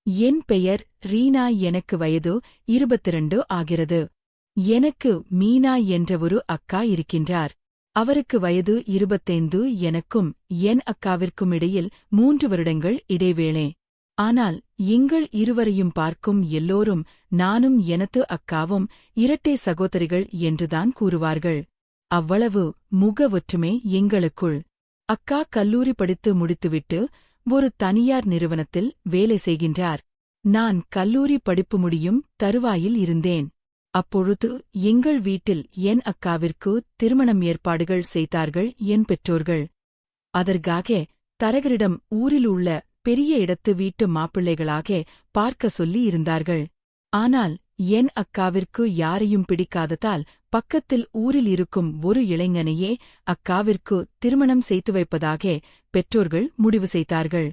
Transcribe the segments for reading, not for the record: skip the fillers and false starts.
என் பெயர் ரீனா. எனக்கு வயது 22 ஆகிறது. எனக்கு மீனா என்ற ஒரு அக்கா இருக்கின்றார். அவருக்கு வயது 25. எனக்கும் என் அக்காவிற்கும் இடையில் 3 வருடங்கள் இடைவேளை. ஆனால் எங்கள் இருவரையும் பார்க்கும் எல்லோரும் நானும் எனது அக்காவும் இரட்டை சகோதரிகள் என்றுதான் கூறுவார்கள். அவ்வளவு முக ஒற்றுமை எங்களுக்குள். அக்கா கல்லூரி படித்து முடித்துவிட்டு ஒரு தனியார் நிறுவனத்தில் வேலை செய்கின்றார். நான் கல்லூரி படிப்பு முடியும் தருவாயில் இருந்தேன். அப்பொழுது எங்கள் வீட்டில் என் அக்காவிற்கு திருமணம் ஏற்பாடுகள் செய்தார்கள் என் பெற்றோர்கள். அதற்காக தரகரிடம் ஊரில் உள்ள பெரிய இடத்து வீட்டு மாப்பிள்ளைகளாக பார்க்க சொல்லி இருந்தார்கள். ஆனால் என் அக்காவிற்கு யாரையும் பிடிக்காததால் பக்கத்தில் ஊரில் இருக்கும் ஒரு இளைஞனையே அக்காவிற்கு திருமணம் செய்து வைப்பதாக பெற்றோர்கள் முடிவு செய்தார்கள்.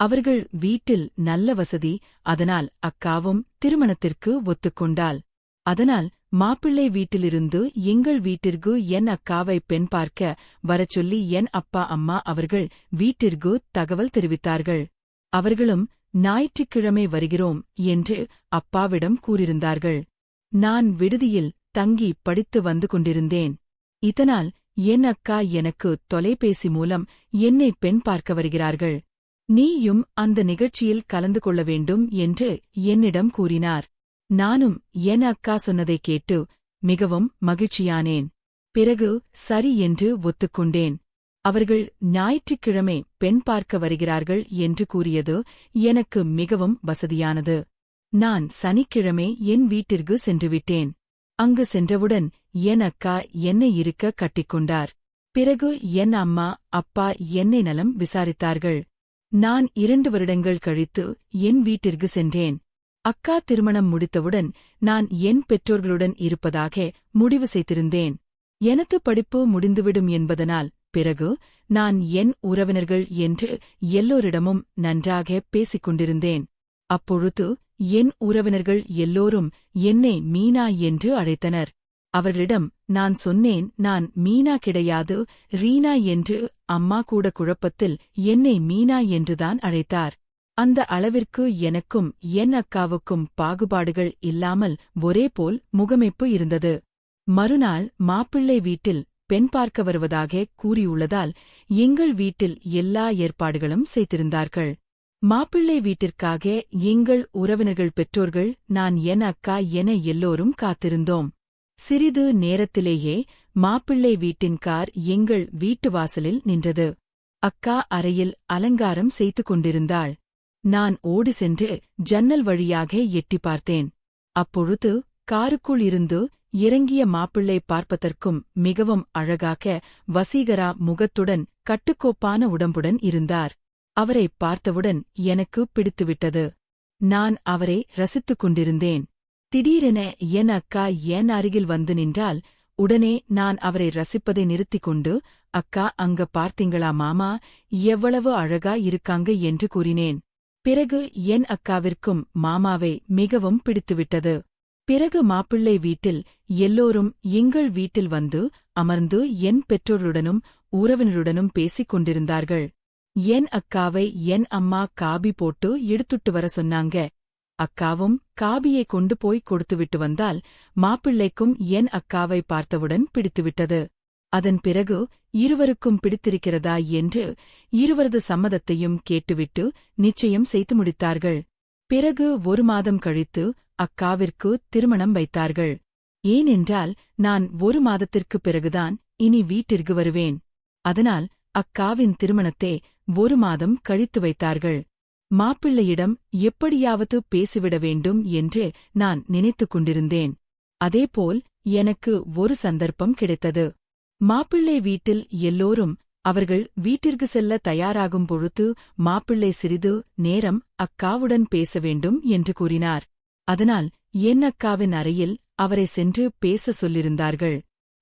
அவர்கள் வீட்டில் நல்ல வசதி, அதனால் அக்காவும் திருமணத்திற்கு ஒத்துக்கொண்டாள். அதனால் மாப்பிள்ளை வீட்டிலிருந்து எங்கள் வீட்டிற்கு என் அக்காவை பெண் பார்க்க வரச்சொல்லி என் அப்பா அம்மா அவர்கள் வீட்டிற்கு தகவல் தெரிவித்தார்கள். அவர்களும் ஞாயிற்றுக்கிழமை வருகிறோம் என்று அப்பாவிடம் கூறியிருந்தார்கள். நான் விடுதியில் தங்கி படித்து வந்து கொண்டிருந்தேன். இதனால் என் அக்கா எனக்கு தொலைபேசி மூலம் என்னை பெண் பார்க்க வருகிறார்கள். நீயும் அந்த நிகழ்ச்சியில் கலந்து கொள்ள வேண்டும் என்று என்னிடம் கூறினார். நானும் என் அக்கா சொன்னதைக் கேட்டு மிகவும் மகிழ்ச்சியானேன். பிறகு சரி என்று ஒத்துக்கொண்டேன். அவர்கள் ஞாயிற்றுக்கிழமை பெண் பார்க்க வருகிறார்கள் என்று கூறியது எனக்கு மிகவும் வசதியானது. நான் சனிக்கிழமை என் வீட்டிற்கு சென்றுவிட்டேன். அங்கு சென்றவுடன் என் அக்கா என்னை இருக்க கட்டிக்கொண்டார். பிறகு என் அம்மா அப்பா என்னை நலம் விசாரித்தார்கள். நான் 2 வருடங்கள் கழித்து என் வீட்டிற்கு சென்றேன். அக்கா திருமணம் முடித்தவுடன் நான் என் பெற்றோர்களுடன் இருப்பதாக முடிவு செய்திருந்தேன். எனது படிப்பு முடிந்துவிடும் என்பதனால் பிறகு நான் என் உறவினர்கள் என்று எல்லோரிடமும் நன்றாக பேசிக் கொண்டிருந்தேன். அப்பொழுது என் உறவினர்கள் எல்லோரும் என்னை மீனா என்று அழைத்தனர். அவர்களிடம் நான் சொன்னேன், நான் மீனா கிடையாது, ரீனா என்று. அம்மா கூட குழப்பத்தில் என்னை மீனா என்றுதான் அழைத்தார். அந்த அளவிற்கு எனக்கும் என் அக்காவுக்கும் பாகுபாடுகள் இல்லாமல் ஒரேபோல் முகமைப்பு இருந்தது. மறுநாள் மாப்பிள்ளை வீட்டில் பெண் பார்க்க வருவதாக கூறியுள்ளதால் எங்கள் வீட்டில் எல்லா ஏற்பாடுகளும் செய்திருந்தார்கள். மாப்பிள்ளை வீட்டிற்காக எங்கள் உறவினர்கள், பெற்றோர்கள், நான், என் அக்கா என எல்லோரும் காத்திருந்தோம். சிறிது நேரத்திலேயே மாப்பிள்ளை வீட்டின் கார் எங்கள் வீட்டு வாசலில் நின்றது. அக்கா அறையில் அலங்காரம் செய்து கொண்டிருந்தாள். நான் ஓடி சென்று ஜன்னல் வழியாக எட்டி பார்த்தேன். அப்பொழுது காருக்குள் இருந்து இறங்கிய மாப்பிள்ளை பார்ப்பதற்கும் மிகவும் அழகாக வசீகரா முகத்துடன் கட்டுக்கோப்பான உடம்புடன் இருந்தார். அவரை பார்த்தவுடன் எனக்கு பிடித்துவிட்டது. நான் அவரை ரசித்துக் கொண்டிருந்தேன். திடீரென என் அக்கா என் அருகில் வந்து நின்றால் உடனே நான் அவரை ரசிப்பதை நிறுத்திக் கொண்டு, அக்கா, அங்க பார்த்தீங்களா மாமா, எவ்வளவு அழகா இருக்காங்க என்று கூறினேன். பிறகு என் அக்காவிற்கும் மாமாவை மிகவும் பிடித்துவிட்டது. பிறகு மாப்பிள்ளை வீட்டில் எல்லோரும் எங்கள் வீட்டில் வந்து அமர்ந்து என் பெற்றோருடனும் உறவினருடனும் பேசிக் கொண்டிருந்தார்கள். என் அக்காவை என் அம்மா காபி போட்டு எடுத்துட்டு வர சொன்னாங்க. அக்காவும் காபியை கொண்டு போய் கொடுத்துவிட்டு வந்தால் மாப்பிள்ளைக்கும் என் அக்காவை பார்த்தவுடன் பிடித்துவிட்டது. அதன் பிறகு இருவருக்கும் பிடித்திருக்கிறதா என்று இருவரது சம்மதத்தையும் கேட்டுவிட்டு நிச்சயம் செய்து முடித்தார்கள். பிறகு 1 மாதம் கழித்து அக்காவிற்கு திருமணம் வைத்தார்கள். ஏனென்றால் நான் 1 மாதத்திற்குப் பிறகுதான் இனி வீட்டிற்கு வருவேன். அதனால் அக்காவின் திருமணத்தை 1 மாதம் கழித்து வைத்தார்கள். மாப்பிள்ளையிடம் எப்படியாவது பேசிவிட வேண்டும் என்று நான் நினைத்துக் கொண்டிருந்தேன். அதேபோல் எனக்கு ஒரு சந்தர்ப்பம் கிடைத்தது. மாப்பிள்ளை வீட்டில் எல்லோரும் அவர்கள் வீட்டிற்கு செல்ல தயாராகும் பொழுது மாப்பிள்ளை சிறிது நேரம் அக்காவுடன் பேச வேண்டும் என்று கூறினார். அதனால் என் அக்காவின் அறையில் அவரை சென்று பேச சொல்லிருந்தார்கள்.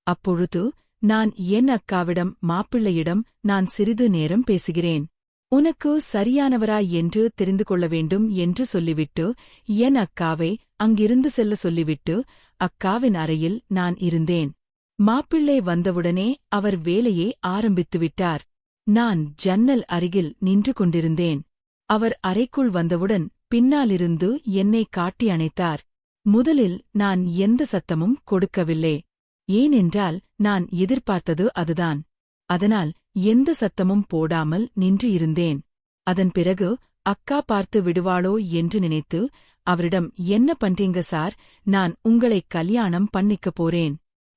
அப்பொழுது நான் என் அக்காவிடம், மாப்பிள்ளையிடம் நான் சிறிது நேரம் பேசுகிறேன், உனக்கு சரியானவரா என்று தெரிந்து கொள்ள வேண்டும் என்று சொல்லிவிட்டு என் அக்காவை அங்கிருந்து செல்ல சொல்லிவிட்டு அக்காவின் அறையில் நான் இருந்தேன். மாப்பிள்ளை வந்தவுடனே அவர் வேலையை ஆரம்பித்துவிட்டார். நான் ஜன்னல் அருகில் நின்று கொண்டிருந்தேன். அவர் அறைக்குள் வந்தவுடன் பின்னாலிருந்து என்னை காட்டி அணைத்தார். முதலில் நான் எந்த சத்தமும் கொடுக்கவில்லை. ஏனென்றால் நான் எதிர்பார்த்தது அதுதான். அதனால் எந்த சத்தமும் போடாமல் நின்று இருந்தேன். அதன் பிறகு அக்கா பார்த்து விடுவாளோ என்று நினைத்து அவரிடம், என்ன பண்றீங்க சார், நான் உங்களை கல்யாணம் பண்ணிக்கப் போறேன்,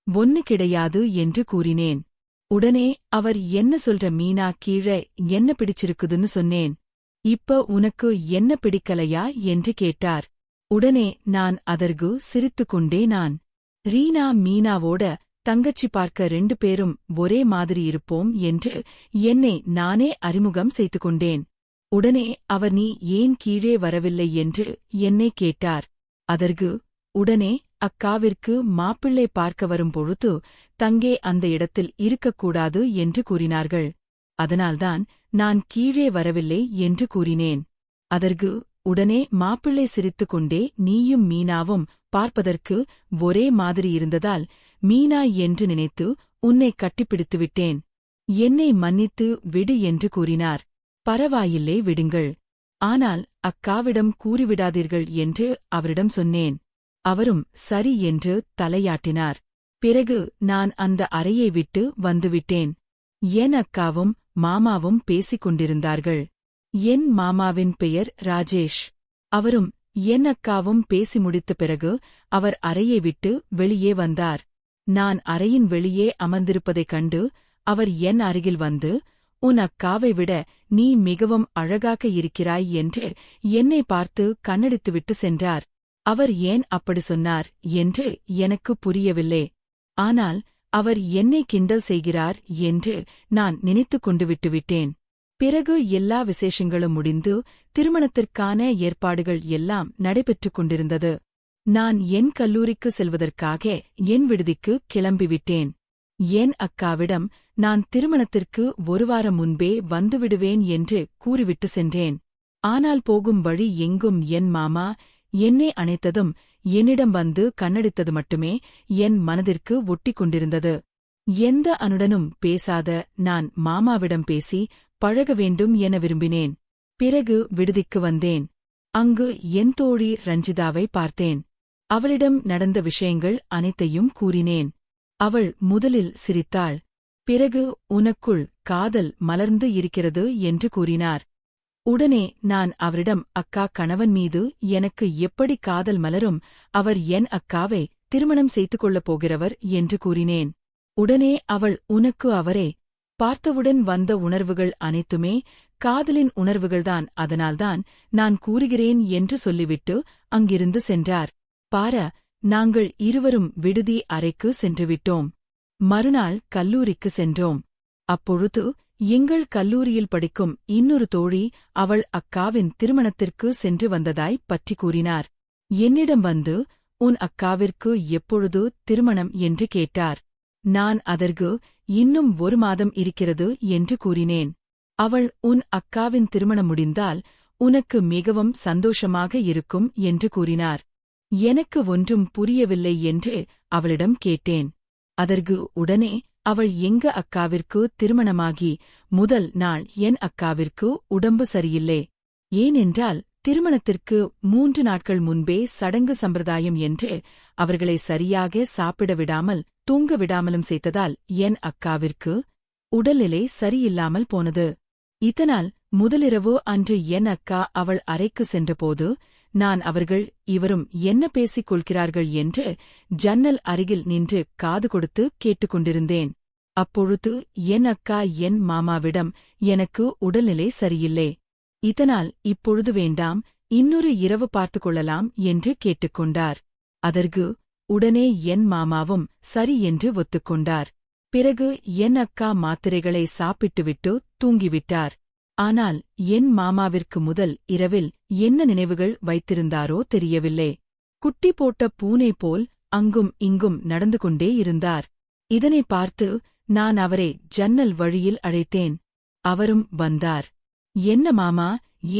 ஒன்னு கிடையாது என்று கூறினேன். உடனே அவர், என்ன சொல்ற மீனா, கீழே என்ன பிடிச்சிருக்குதுன்னு சொன்னேன். இப்ப உனக்கு என்ன பிடிக்கலையா என்று கேட்டார். உடனே நான் அதற்கு சிரித்துக்கொண்டே, நான் ரீனா மீனாவோட தங்கச்சி, பார்க்க 2 பேரும் ஒரே மாதிரி இருப்போம் என்று என்னை நானே அறிமுகம் செய்து கொண்டேன். உடனே அவர், நீ ஏன் கீழே வரவில்லை என்று என்னை கேட்டார். அதற்கு உடனே, அக்காவிற்கு மாப்பிள்ளை பார்க்க வரும் பொழுது தங்கே அந்த இடத்தில் இருக்கக்கூடாது என்று கூறினார்கள். அதனால்தான் நான் கீழே வரவில்லை என்று கூறினேன். அதற்கு உடனே மாப்பிள்ளை சிரித்துக்கொண்டே, நீயும் மீனாவும் பார்ப்பதற்கு ஒரே மாதிரி இருந்ததால் மீனா என்று நினைத்து உன்னை கட்டிப்பிடித்துவிட்டேன். என்னை மன்னித்து விடு என்று கூறினார். பரவாயில்லை, விடுங்கள். ஆனால் அக்காவிடம் கூறிவிடாதீர்கள் என்று அவரிடம் சொன்னேன். அவரும் சரி என்று தலையாட்டினார். பிறகு நான் அந்த அறையை விட்டு வந்துவிட்டேன். என் அக்காவும் மாமாவும் பேசிக் கொண்டிருந்தார்கள். என் மாமாவின் பெயர் ராஜேஷ். அவரும் என் அக்காவும் பேசி முடித்த பிறகு அவர் அறையை விட்டு வெளியே வந்தார். நான் அறையின் வெளியே அமர்ந்திருப்பதைக் கண்டு அவர் என் அருகில் வந்து, உன் அக்காவை விட நீ மிகவும் அழகாக இருக்கிறாய் என்று என்னை பார்த்து கண்ணடித்துவிட்டு சென்றார். அவர் ஏன் அப்படி சொன்னார் என்று எனக்கு புரியவில்லை. ஆனால் அவர் என்னை கிண்டல் செய்கிறார் என்று நான் நினைத்துக் கொண்டு விட்டுவிட்டேன். பிறகு எல்லா விசேஷங்களும் முடிந்து திருமணத்திற்கான ஏற்பாடுகள் எல்லாம் நடைபெற்றுக் கொண்டிருந்தது. நான் என் கல்லூரிக்கு செல்வதற்காக என் விடுதிக்கு கிளம்பிவிட்டேன். என் அக்காவிடம் நான் திருமணத்திற்கு 1 வாரம் முன்பே வந்துவிடுவேன் என்று கூறிவிட்டு சென்றேன். ஆனால் போகும் வழி எங்கும் என் மாமா என்னை அணைத்ததும் என்னிடம் வந்து கண்ணடித்தது மட்டுமே என் மனதிற்கு ஒட்டிக் கொண்டிருந்தது. எந்த அனுடனும் பேசாத நான் மாமாவிடம் பேசி பழக வேண்டும் என விரும்பினேன். பிறகு விடுதிக்கு வந்தேன். அங்கு என் தோழி ரஞ்சிதாவை பார்த்தேன். அவளிடம் நடந்த விஷயங்கள் அனைத்தையும் கூறினேன். அவள் முதலில் சிரித்தாள். பிறகு உனக்குள் காதல் மலர்ந்து இருக்கிறது என்று கூறினார். உடனே நான் அவரிடம், அக்கா கணவன் மீது எனக்கு எப்படி காதல் மலரும், அவர் என் அக்காவை திருமணம் செய்து கொள்ளப் போகிறவர் என்று கூறினேன். உடனே அவள், உனக்கு அவரே பார்த்தவுடன் வந்த உணர்வுகள் அனைத்துமே காதலின் உணர்வுகள்தான், அதனால்தான் நான் கூறுகிறேன் என்று சொல்லிவிட்டு அங்கிருந்து சென்றார். பார, நாங்கள் இருவரும் விடுதி அறைக்கு சென்றுவிட்டோம். மறுநாள் கல்லூரிக்கு சென்றோம். அப்பொழுது எங்கள் கல்லூரியில் படிக்கும் இன்னொரு தோழி அவள் அக்காவின் திருமணத்திற்கு சென்று வந்ததாய் பற்றி கூறினார். என்னிடம் வந்து, உன் அக்காவிற்கு எப்பொழுது திருமணம் என்று கேட்டார். நான் அதற்கு இன்னும் 1 மாதம் இருக்கிறது என்று கூறினேன். அவள், உன் அக்காவின் திருமணம் முடிந்தால் உனக்கு மிகவும் சந்தோஷமாக இருக்கும் என்று கூறினார். எனக்கு ஒன்றும் புரியவில்லை என்று அவளிடம் கேட்டேன். அதற்கு உடனே அவள், எங்க அக்காவிற்கு திருமணமாகி முதல் நாள் என் அக்காவிற்கு உடம்பு சரியில்லை. ஏனென்றால் திருமணத்திற்கு 3 நாட்கள் முன்பே சடங்கு சம்பிரதாயம் என்று அவர்களை சரியாக சாப்பிட விடாமல் தூங்க விடாமலும் செய்ததால் என் அக்காவிற்கு உடல்நிலை சரியில்லாமல் போனது. இதனால் முதலிரவு அன்று என் அக்கா அவள் அறைக்கு சென்றபோது நான் அவர்கள் இவரும் என்ன பேசிக் கொள்கிறார்கள் என்று ஜன்னல் அருகில் நின்று காது கொடுத்து கேட்டுக்கொண்டிருந்தேன். அப்பொழுது என் அக்கா என் மாமாவிடம், எனக்கு உடல்நிலை சரியில்லை, இதனால் இப்பொழுது வேண்டாம், இன்னொரு இரவு பார்த்துக் கொள்ளலாம் என்று கேட்டுக்கொண்டார். அதற்கு உடனே என் மாமாவும் சரி என்று ஒத்துக்கொண்டார். பிறகு என் அக்கா மாத்திரைகளை சாப்பிட்டுவிட்டு தூங்கிவிட்டார். ஆனால் என் மாமாவிற்கு முதல் இரவில் என்ன நினைவுகள் வைத்திருந்தாரோ தெரியவில்லை. குட்டி போட்ட பூனை போல் அங்கும் இங்கும் நடந்து கொண்டே இருந்தார். இதனை பார்த்து நான் அவரை ஜன்னல் வழியில் அழைத்தேன். அவரும் வந்தார். என்ன மாமா,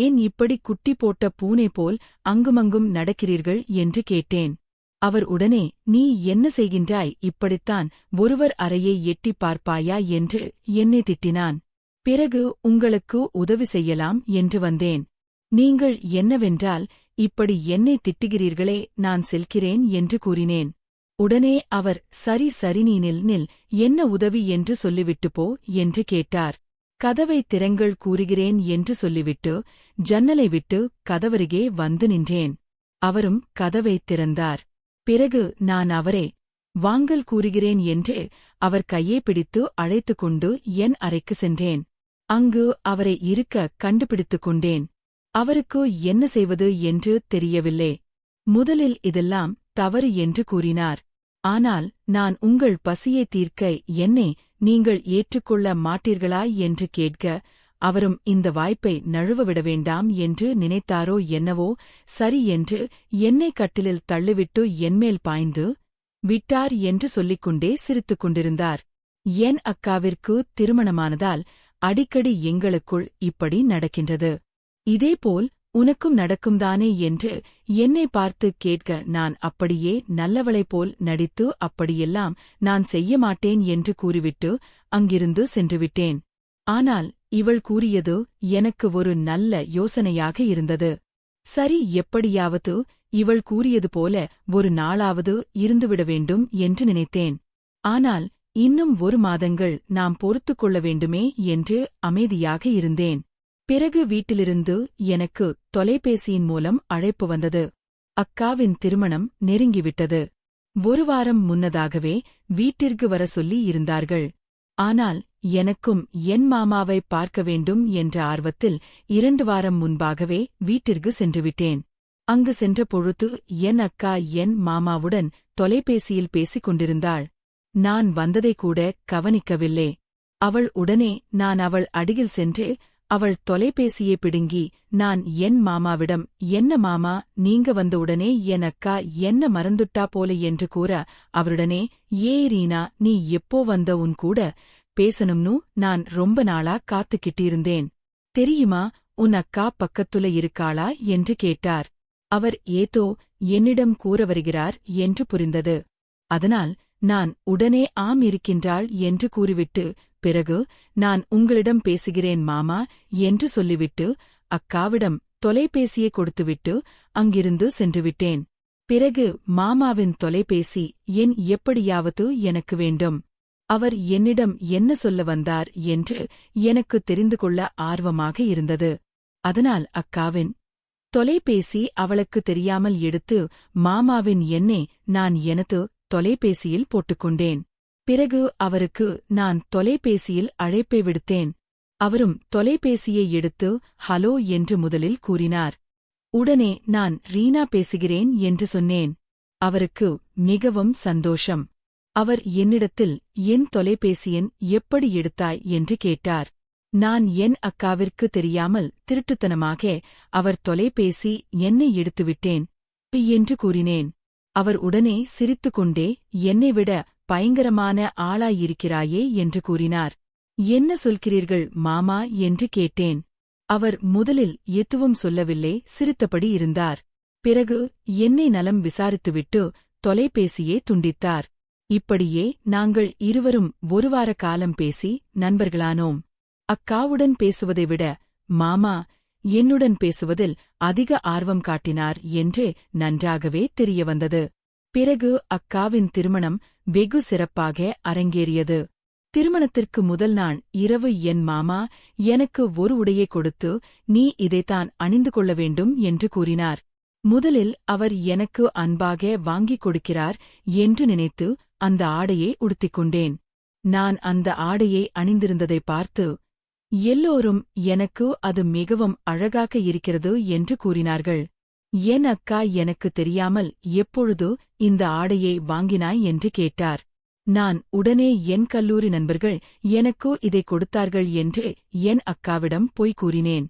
ஏன் இப்படி குட்டி போட்ட பூனை போல் அங்குமங்கும் நடக்கிறீர்கள் என்று கேட்டேன். அவர் உடனே, நீ என்ன செய்கின்றாய், இப்படித்தான் ஒருவர் அறையை எட்டிப் பார்ப்பாயா என்று என்னை திட்டினான். பிறகு உங்களுக்கு உதவி செய்யலாம் என்று வந்தேன். நீங்கள் என்னவென்றால் இப்படி என்னை திட்டுகிறீர்களே, நான் செல்கிறேன் என்று கூறினேன். உடனே அவர், சரி சரி, நீ நில், என்ன உதவி என்று சொல்லிவிட்டு போ என்று கேட்டார். கதவை திறங்கள் கூறுகிறேன் என்று சொல்லிவிட்டு ஜன்னலை விட்டு கதவருகே வந்து நின்றேன். அவரும் கதவை திறந்தார். பிறகு நான் அவரே வாங்கல் கூறுகிறேன் என்று அவர் கையை பிடித்து அழைத்துக் கொண்டு என் அறைக்கு சென்றேன். அங்கு அவரை இருக்க கண்டுபிடித்துக் கொண்டேன். அவருக்கு என்ன செய்வது என்று தெரியவில்லை. முதலில் இதெல்லாம் தவறு என்று கூறினார். ஆனால் நான் உங்கள் பசியை தீர்க்க என்னை நீங்கள் ஏற்றுக்கொள்ள மாட்டீர்களா என்று கேட்க, அவரும் இந்த வாய்ப்பை நழுவவிட வேண்டாம் என்று நினைத்தாரோ என்னவோ, சரி என்று என்னை கட்டிலில் தள்ளிவிட்டு என்மேல் பாய்ந்து விட்டார் என்று சொல்லிக்கொண்டே சிரித்துக் கொண்டிருந்தார். என் அக்காவிற்கு திருமணமானதால் அடிக்கடி எங்களுக்குள் இப்படி நடக்கின்றது. இதேபோல் உனக்கும் நடக்கும்தானே என்று என்னை பார்த்து கேட்க, நான் அப்படியே நல்லவளைப் போல் நடித்து அப்படியெல்லாம் நான் செய்ய மாட்டேன் என்று கூறிவிட்டு அங்கிருந்து சென்றுவிட்டேன். ஆனால் இவள் கூறியது எனக்கு ஒரு நல்ல யோசனையாக இருந்தது. சரி, எப்படியாவது இவள் கூறியது போல ஒரு நாளாவது இருந்துவிட வேண்டும் என்று நினைத்தேன். ஆனால் இன்னும் 1 மாதங்கள் நாம் பொறுத்துக் கொள்ள வேண்டுமே என்று அமைதியாக இருந்தேன். பிறகு வீட்டிலிருந்து எனக்கு தொலைபேசியின் மூலம் அழைப்பு வந்தது. அக்காவின் திருமணம் நெருங்கிவிட்டது. 1 வாரம் முன்னதாகவே வீட்டிற்கு வர சொல்லி இருந்தார்கள். ஆனால் எனக்கும் என் மாமாவை பார்க்க வேண்டும் என்ற ஆர்வத்தில் 2 வாரம் முன்பாகவே வீட்டிற்கு சென்றுவிட்டேன். அங்கு சென்ற பொழுது என் அக்கா என் மாமாவுடன் தொலைபேசியில் பேசிக் கொண்டிருந்தாள். நான் வந்ததைக்கூட கவனிக்கவில்லை. அவள் உடனே நான் அவள் அடியில் சென்று அவள் தொலைபேசியை பிடுங்கி நான் என் மாமாவிடம், என்ன மாமா, நீங்க வந்தவுடனே என் அக்கா என்ன மறந்துட்டா போல என்று கூற, அவருடனே, ஏய் ரீனா, நீ எப்போ வந்த, உன் கூட பேசணும்னு நான் ரொம்ப நாளா காத்துக்கிட்டிருந்தேன். தெரியுமா, உன் அக்கா பக்கத்துல இருக்காளா என்று கேட்டார். அவர் ஏதோ என்னிடம் கூற வருகிறார் என்று புரிந்தது. அதனால் நான் உடனே ஆம், இருக்கின்றாள் என்று கூறிவிட்டு, பிறகு நான் உங்களிடம் பேசுகிறேன் மாமா என்று சொல்லிவிட்டு அக்காவிடம் தொலைபேசியை கொடுத்துவிட்டு அங்கிருந்து சென்றுவிட்டேன். பிறகு மாமாவின் தொலைபேசி எண் எப்படியாவது எனக்கு வேண்டும். அவர் என்னிடம் என்ன சொல்ல வந்தார் என்று எனக்கு தெரிந்து கொள்ள ஆர்வமாக இருந்தது. அதனால் அக்காவின் தொலைபேசி அவளுக்கு தெரியாமல் எடுத்து மாமாவின் எண்ணை நான் எனது தொலைபேசியில் போட்டுக்கொண்டேன். பிறகு அவருக்கு நான் தொலைபேசியில் அழைப்பை விடுத்தேன். அவரும் தொலைபேசியை எடுத்து ஹலோ என்று முதலில் கூறினார். உடனே நான் ரீனா பேசுகிறேன் என்று சொன்னேன். அவருக்கு மிகவும் சந்தோஷம். அவர் என்னிடத்தில் என் தொலைபேசி எண் எப்படி எடுத்தாய் என்று கேட்டார். நான் என் அக்காவிற்கு தெரியாமல் திருட்டுத்தனமாக அவர் தொலைபேசி எண்ணை எடுத்துவிட்டேன் என்று கூறினேன். அவர் உடனே சிரித்துக்கொண்டே, என்னை விட பயங்கரமான ஆளாயிருக்கிறாயே என்று கூறினார். என்ன சொல்கிறீர்கள் மாமா என்று கேட்டேன். அவர் முதலில் எதுவும் சொல்லவில்லை, சிரித்தபடி இருந்தார். பிறகு என்னை நலம் விசாரித்துவிட்டு தொலைபேசியே துண்டித்தார். இப்படியே நாங்கள் இருவரும் 1 வார காலம் பேசி நண்பர்களானோம். அக்காவுடன் பேசுவதை விட மாமா என்னுடன் பேசுவதில் அதிக ஆர்வம் காட்டினார் என்று நன்றாகவே தெரியவந்தது. பிறகு அக்காவின் திருமணம் வெகு சிறப்பாக அரங்கேறியது. திருமணத்திற்கு முதல் நாள் இரவு என் மாமா எனக்கு ஒரு உடையை கொடுத்து, நீ இதைத்தான் அணிந்து கொள்ள வேண்டும் என்று கூறினார். முதலில் அவர் எனக்கு அன்பாக வாங்கிக் கொடுக்கிறார் என்று நினைத்து அந்த ஆடையை உடுத்திக் கொண்டேன். நான் அந்த ஆடையை அணிந்திருந்ததை பார்த்து எல்லோரும் எனக்கு அது மிகவும் அழகாக இருக்கிறது என்று கூறினார்கள். என் அக்கா எனக்கு தெரியாமல் எப்பொழுது இந்த ஆடையை வாங்கினாய் என்று கேட்டார். நான் உடனே என் கல்லூரி நண்பர்கள் எனக்கு இதை கொடுத்தார்கள் என்று என் அக்காவிடம் போய் கூறினேன்.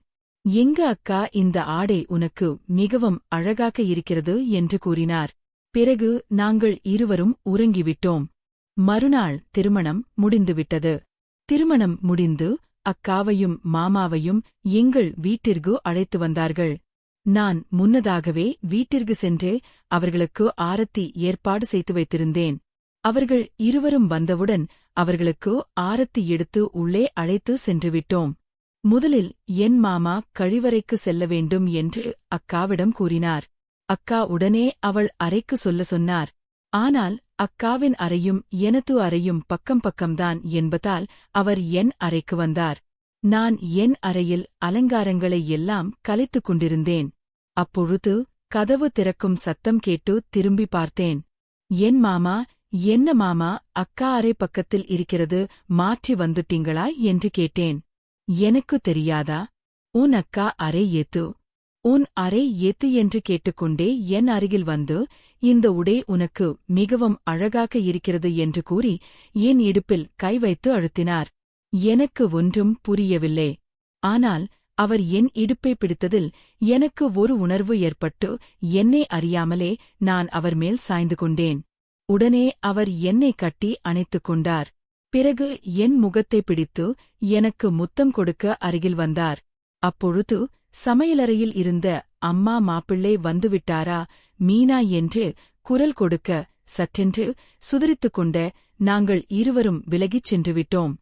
எங்க அக்கா, இந்த ஆடை உனக்கு மிகவும் அழகாக இருக்கிறது என்று கூறினார். பிறகு நாங்கள் இருவரும் உறங்கிவிட்டோம். மறுநாள் திருமணம் முடிந்துவிட்டது. திருமணம் முடிந்து அக்காவையும் மாமாவையும் எங்கள் வீட்டிற்கு அழைத்து வந்தார்கள். நான் முன்னதாகவே வீட்டிற்கு சென்று அவர்களுக்கு ஆரத்தி ஏற்பாடு செய்து வைத்திருந்தேன். அவர்கள் இருவரும் வந்தவுடன் அவர்களுக்கு ஆரத்தி எடுத்து உள்ளே அழைத்து சென்றுவிட்டோம். முதலில் என் மாமா கழிவறைக்கு செல்ல வேண்டும் என்று அக்காவிடம் கூறினார். அக்கா உடனே அவள் அறைக்கு சொல்ல சொன்னார். ஆனால் அக்காவின் அறையும் எனது அறையும் பக்கம் பக்கம்தான் என்பதால் அவர் என் அறைக்கு வந்தார். நான் என் அறையில் அலங்காரங்களை எல்லாம் கலைத்துக் கொண்டிருந்தேன். அப்பொழுது கதவு திறக்கும் சத்தம் கேட்டு திரும்பி பார்த்தேன். என் மாமா, என்ன மாமா, அக்கா அறை பக்கத்தில் இருக்கிறது, மாற்றி வந்துட்டீங்களா என்று கேட்டேன். எனக்கு தெரியாதா? உன் அக்கா அறை ஏத்து. உன் அறை ஏத்து என்று கேட்டுக்கொண்டே என் அருகில் வந்து, இந்த உடை உனக்கு மிகவும் அழகாக இருக்கிறது என்று கூறி என் இடுப்பில் கை வைத்து அழுத்தினார். எனக்கு ஒன்றும் புரியவில்லை. ஆனால் அவர் என் இடுப்பை பிடித்ததில் எனக்கு ஒரு உணர்வு ஏற்பட்டு என்னை அறியாமலே நான் அவர் மேல் சாய்ந்து கொண்டேன். உடனே அவர் என்னை கட்டி அணைத்துக் கொண்டார். பிறகு என் முகத்தை பிடித்து எனக்கு முத்தம் கொடுக்க அருகில் வந்தார். அப்பொழுது சமையலறையில் இருந்த அம்மா, மாப்பிள்ளை வந்துவிட்டாரா மீனா என்று குரல் கொடுக்க சற்றென்று சுதறித்துக் கொண்ட நாங்கள் இருவரும் விலகிச் சென்றுவிட்டோம்.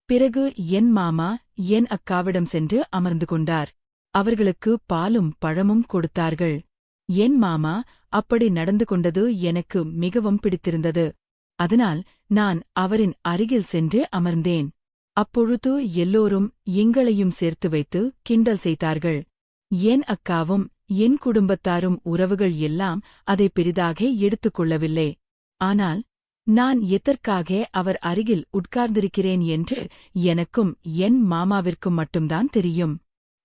பிறகு என் மாமா என் அக்காவிடம் சென்று அமர்ந்து கொண்டார். அவர்களுக்கு பாலும் பழமும் கொடுத்தார்கள். என் மாமா அப்படி நடந்து கொண்டது எனக்கு மிகவும் பிடித்திருந்தது. அதனால் நான் அவரின் அருகில் சென்று அமர்ந்தேன். அப்பொழுது எல்லோரும் எங்களையும் சேர்த்து வைத்து கிண்டல் செய்தார்கள். என் அக்காவும் என் குடும்பத்தாரும் உறவுகள் எல்லாம் அதை பெரிதாக எடுத்துக்கொள்ளவில்லை. ஆனால் நான் எதற்காக அவர் அருகில் உட்கார்ந்திருக்கிறேன் என்று எனக்கும் என் மாமாவிற்கும் மட்டும்தான் தெரியும்.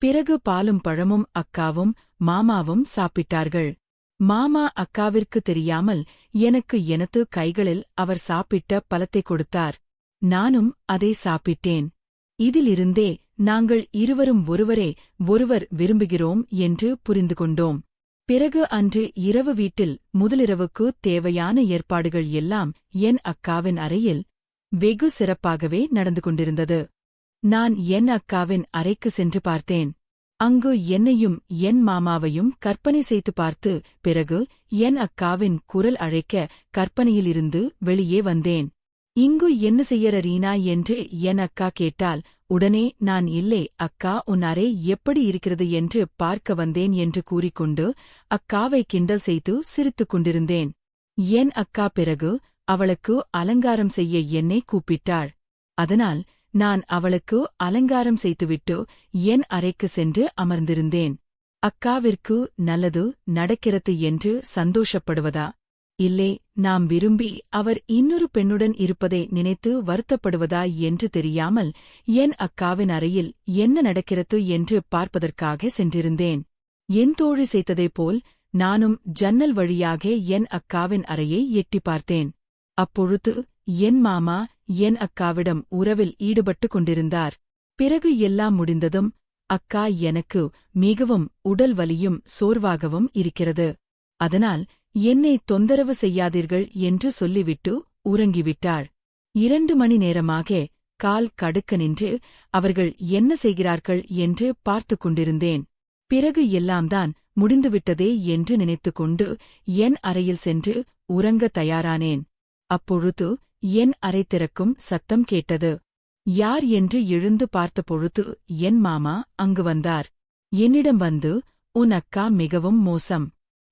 பிறகு பாலும் பழமும் அக்காவும் மாமாவும் சாப்பிட்டார்கள். மாமா அக்காவிற்கு தெரியாமல் எனக்கு எனது கைகளில் அவர் சாப்பிட்ட பழத்தை கொடுத்தார். நானும் அதை சாப்பிட்டேன். இதிலிருந்தே நாங்கள் இருவரும் ஒருவரை ஒருவர் விரும்புகிறோம் என்று புரிந்து கொண்டோம். பிறகு அன்று இரவு வீட்டில் முதலிரவுக்கு தேவையான ஏற்பாடுகள் எல்லாம் என் அக்காவின் அறையில் வெகு சிறப்பாகவே நடந்து கொண்டிருந்தது. நான் என் அக்காவின் அறைக்கு சென்று பார்த்தேன். அங்கு என்னையும் என் மாமாவையும் கற்பனை செய்து பார்த்து பிறகு என் அக்காவின் குரல் அழைக்க கற்பனையிலிருந்து வெளியே வந்தேன். இங்கு என்ன செய்யற ரீனா என்று என் அக்கா கேட்டால் உடனே நான் இல்லை அக்கா, உன் அறை எப்படி இருக்கிறது என்று பார்க்க வந்தேன் என்று கூறிக்கொண்டு அக்காவை கிண்டல் செய்து சிரித்துக் கொண்டிருந்தேன். என் அக்கா பிறகு அவளுக்கு அலங்காரம் செய்ய என்னை கூப்பிட்டாள். அதனால் நான் அவளுக்கு அலங்காரம் செய்துவிட்டு என் அறைக்கு சென்று அமர்ந்திருந்தேன். அக்காவிற்கு நல்லது நடக்கிறது என்று சந்தோஷப்படுவதா, இல்லை நாம் விரும்பி அவர் இன்னொரு பெண்ணுடன் இருப்பதை நினைத்து வருத்தப்படுவதா என்று தெரியாமல் என் அக்காவின் அறையில் என்ன நடக்கிறது என்று பார்ப்பதற்காக சென்றிருந்தேன். என் தோழி செய்ததைப் போல் நானும் ஜன்னல் வழியாக என் அக்காவின் அறையை எட்டிப் பார்த்தேன். அப்பொழுது என் மாமா என் அக்காவிடம் உறவில் ஈடுபட்டு கொண்டிருந்தார். பிறகு எல்லாம் முடிந்ததும், அக்கா, எனக்கு மிகவும் உடல் வலியும் சோர்வாகவும் இருக்கிறது. அதனால் என்னை தொந்தரவு செய்யாதீர்கள் என்று சொல்லிவிட்டு உறங்கிவிட்டாள். 2 மணி நேரமாக கால் கடுக்க நின்று அவர்கள் என்ன செய்கிறார்கள் என்று பார்த்துக் கொண்டிருந்தேன். பிறகு எல்லாம்தான் முடிந்துவிட்டதே என்று நினைத்துக்கொண்டு என் அறையில் சென்று உறங்க தயாரானேன். அப்பொழுது என் அறை திறக்கும் சத்தம் கேட்டது. யார் என்று எழுந்து பார்த்தபொழுது என் மாமா அங்கு வந்தார். என்னிடம் வந்து, உன் அக்கா மிகவும் மோசம்.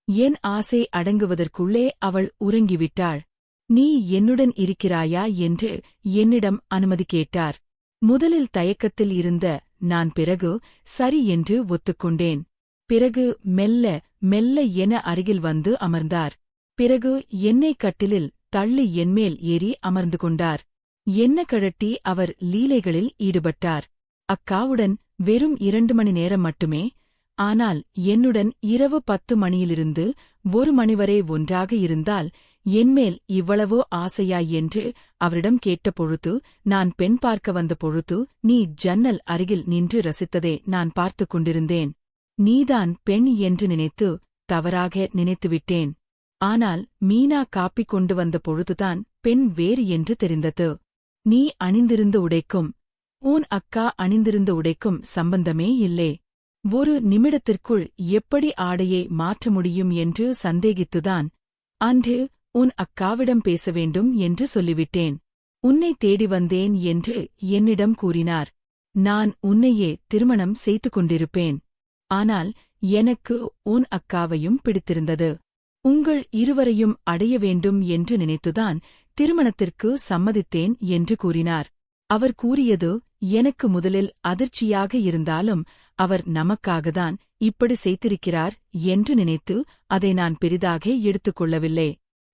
என் ஆசை அடங்குவதற்குள்ளே அவள் உறங்கிவிட்டாள். நீ என்னுடன் இருக்கிறாயா என்று என்னிடம் அனுமதி கேட்டார். முதலில் தயக்கத்தில் இருந்த நான் பிறகு சரி என்று ஒத்துக்கொண்டேன். பிறகு மெல்ல மெல்ல என அருகில் வந்து அமர்ந்தார். பிறகு என்னை கட்டிலில் தள்ளி என்மேல் ஏறி அமர்ந்து கொண்டார். என்ன கழட்டி அவர் லீலைகளில் ஈடுபட்டார். அக்காவுடன் வெறும் 2 மணி நேரம் மட்டுமே. ஆனால் என்னுடன் இரவு 10 மணியிலிருந்து 1 மணி வரை ஒன்றாக இருந்தால் என்மேல் இவ்வளவோ ஆசையா என்று அவரிடம் கேட்டபொழுது, நான் பெண் பார்க்க வந்த பொழுது நீ ஜன்னல் அருகில் நின்று ரசித்ததை நான் பார்த்துக் கொண்டிருந்தேன். நீதான் பெண் என்று நினைத்து தவறாக நினைத்துவிட்டேன். ஆனால் மீனா காப்பி கொண்டு வந்த பொழுதுதான் பெண் வேறு என்று தெரிந்தது. நீ அணிந்திருந்த உடைக்கும் உன் அக்கா அணிந்திருந்த உடைக்கும் சம்பந்தமே இல்லை. ஒரு நிமிடத்திற்குள் எப்படி ஆடையை மாற்ற முடியும் என்று சந்தேகித்துதான் அன்று உன் அக்காவிடம் பேச வேண்டும் என்று சொல்லிவிட்டேன். உன்னை தேடி வந்தேன் என்று என்னிடம் கூறினார். நான் உன்னையே திருமணம் செய்து கொண்டிருப்பேன். ஆனால் எனக்கு உன் அக்காவையும் பிடித்திருந்தது. உங்கள் இருவரையும் அடைய வேண்டும் என்று நினைத்துதான் திருமணத்திற்கு சம்மதித்தேன் என்று கூறினார். அவர் கூறியது எனக்கு முதலில் அதிர்ச்சியாக இருந்தாலும் அவர் நமக்காகத்தான் இப்படி செய்திருக்கிறார் என்று நினைத்து அதை நான் பெரிதாக எடுத்துக்கொள்ளவில்லை.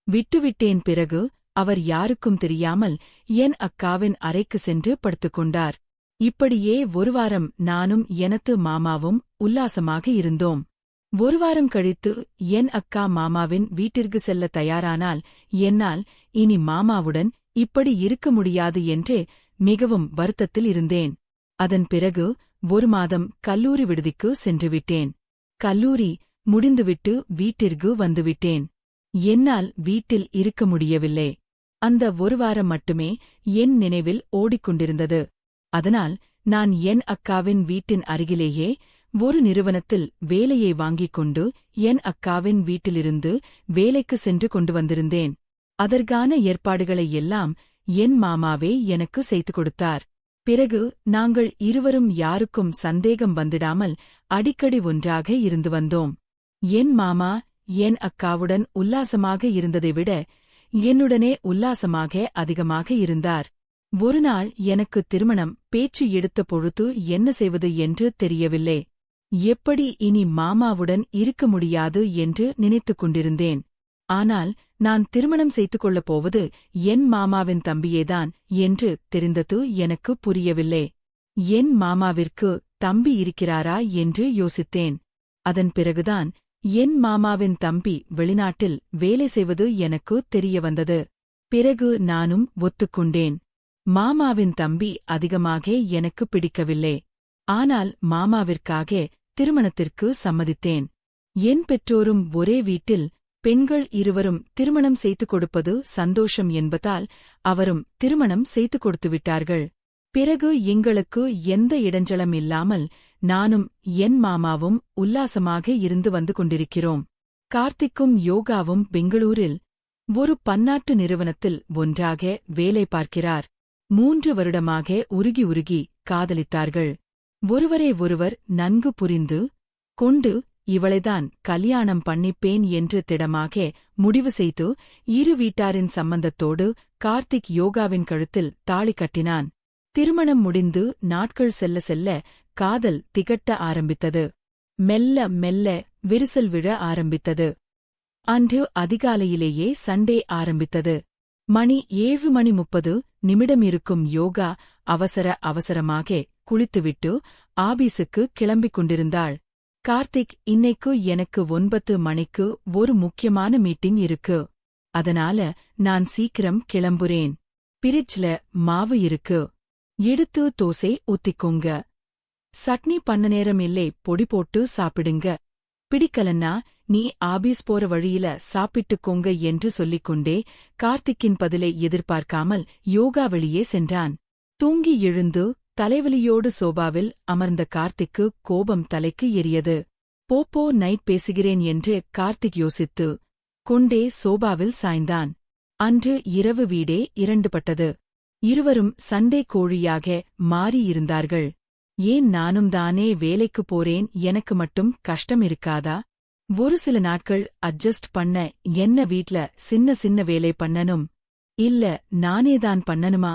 விட்டுவிட்டேன். பிறகு அவர் யாருக்கும் தெரியாமல் என் அக்காவின் அறைக்கு சென்று படுத்துக்கொண்டார். இப்படியே ஒரு வாரம் நானும் எனது மாமாவும் உல்லாசமாக இருந்தோம். ஒரு வாரம் கழித்து என் அக்கா மாமாவின் வீட்டிற்கு செல்ல தயாரானால் என்னால் இனி மாமாவுடன் இப்படி இருக்க முடியாது என்று மிகவும் வருத்தத்தில் இருந்தேன். அதன் பிறகு ஒரு மாதம் கல்லூரி விடுதிக்கு சென்றுவிட்டேன். கல்லூரி முடிந்துவிட்டு வீட்டிற்கு வந்துவிட்டேன். என்னால் வீட்டில் இருக்க முடியவில்லை. அந்த ஒரு வாரம் மட்டுமே என் நினைவில் ஓடிக்கொண்டிருந்தது. அதனால் நான் என் அக்காவின் வீட்டின் அருகிலேயே ஒரு நிறுவனத்தில் வேலையை வாங்கிக் கொண்டு என் அக்காவின் வீட்டிலிருந்து வேலைக்கு சென்று கொண்டு வந்திருந்தேன். அதற்கான ஏற்பாடுகளை எல்லாம் என் மாமாவே எனக்கு செய்து கொடுத்தார். பிறகு நாங்கள் இருவரும் யாருக்கும் சந்தேகம் வந்திடாமல் அடிக்கடி ஒன்றாக இருந்து வந்தோம். என் மாமா என் அக்காவுடன் உல்லாசமாக இருந்ததை விட என்னுடனே உல்லாசமாக அதிகமாக இருந்தார். ஒருநாள் எனக்கு திருமணம் பேச்சு எடுத்த பொழுது என்ன செய்வது என்று தெரியவில்லை. எப்படி இனி மாமாவுடன் இருக்க முடியாது என்று நினைத்துக் கொண்டிருந்தேன். ஆனால் நான் திருமணம் செய்து கொள்ளப் போவது என் மாமாவின் தம்பியேதான் என்று தெரிந்தது எனக்கு புரியவில்லை. என் மாமாவிற்கு தம்பி இருக்கிறாரா என்று யோசித்தேன். அதன் பிறகுதான் என் மாமாவின் தம்பி வெளிநாட்டில் வேலை செய்வது எனக்கு தெரிய வந்தது. பிறகு நானும் ஒத்துக்கொண்டேன். மாமாவின் தம்பி அதிகமாக எனக்கு பிடிக்கவில்லை. ஆனால் மாமாவிற்காக திருமணத்திற்கு சம்மதித்தேன். என் பெற்றோரும் ஒரே வீட்டில் பெண்கள் இருவரும் திருமணம் செய்து கொடுப்பது சந்தோஷம் என்பதால் அவரும் திருமணம் செய்து கொடுத்துவிட்டார்கள். பிறகு எங்களுக்கு எந்த இடைஞ்சலும் இல்லாமல் நானும் என் மாமாவும் உல்லாசமாக இருந்து வந்து கொண்டிருக்கிறோம். கார்த்திக்கும் யோகாவும் பெங்களூரில் ஒரு பன்னாட்டு நிறுவனத்தில் ஒன்றாக வேலை பார்க்கிறார். 3 வருடமாக உருகி உருகி காதலித்தார்கள். ஒருவரை ஒருவர் நன்கு புரிந்து கொண்டு இவளைதான் கல்யாணம் பண்ணிப்பேன் என்று திடமாக முடிவு செய்து இரு வீட்டாரின் சம்பந்தத்தோடு கார்த்திக் யோகாவின் கழுத்தில் தாலி கட்டினான். திருமணம் முடிந்து நாட்கள் செல்ல செல்ல காதல் திகட்ட ஆரம்பித்தது. மெல்ல மெல்ல விரிசல் விழ ஆரம்பித்தது. அன்று அதிகாலையிலேயே சண்டே ஆரம்பித்தது. மணி 7:30 இருக்கும் யோகா அவசர அவசரமாக குளித்துவிட்டு ஆபீஸுக்கு கிளம்பிக் கொண்டிருந்தாள். கார்த்திக், இன்னைக்கு எனக்கு 9 மணிக்கு ஒரு முக்கியமான மீட்டிங் இருக்கு. அதனால நான் சீக்கிரம் கிளம்புறேன். பிரிட்ஜ்ல மாவு இருக்கு. எடுத்து தோசை ஊத்திக்கோங்க. சட்னி பண்ண நேரம் இல்லை, பொடி போட்டு சாப்பிடுங்க. பிடிக்கலன்னா நீ ஆபீஸ் போற வழியில சாப்பிட்டுக்கோங்க என்று சொல்லிக்கொண்டே கார்த்திக்கின் பதிலை எதிர்பார்க்காமல் யோகா வெளியே சென்றான். தூங்கி எழுந்து தலைவலியோடு சோபாவில் அமர்ந்த கார்த்திக்கு கோபம் தலைக்கு எரியது. போப்போ நைட் பேசுகிறேன் என்று கார்த்திக் யோசித்து கொண்டே சோபாவில் சாய்ந்தான். அன்று இரவு வீடே இரண்டுபட்டது. இருவரும் சண்டை கோழியாக மாறியிருந்தார்கள். ஏன் நானும் தானே வேலைக்கு போறேன், எனக்கு மட்டும் கஷ்டம் இருக்காதா? ஒரு சில நாட்கள் அட்ஜஸ்ட் பண்ண என்ன வீட்ல சின்ன சின்ன வேலை பண்ணனும்? இல்ல நானேதான் பண்ணனுமா?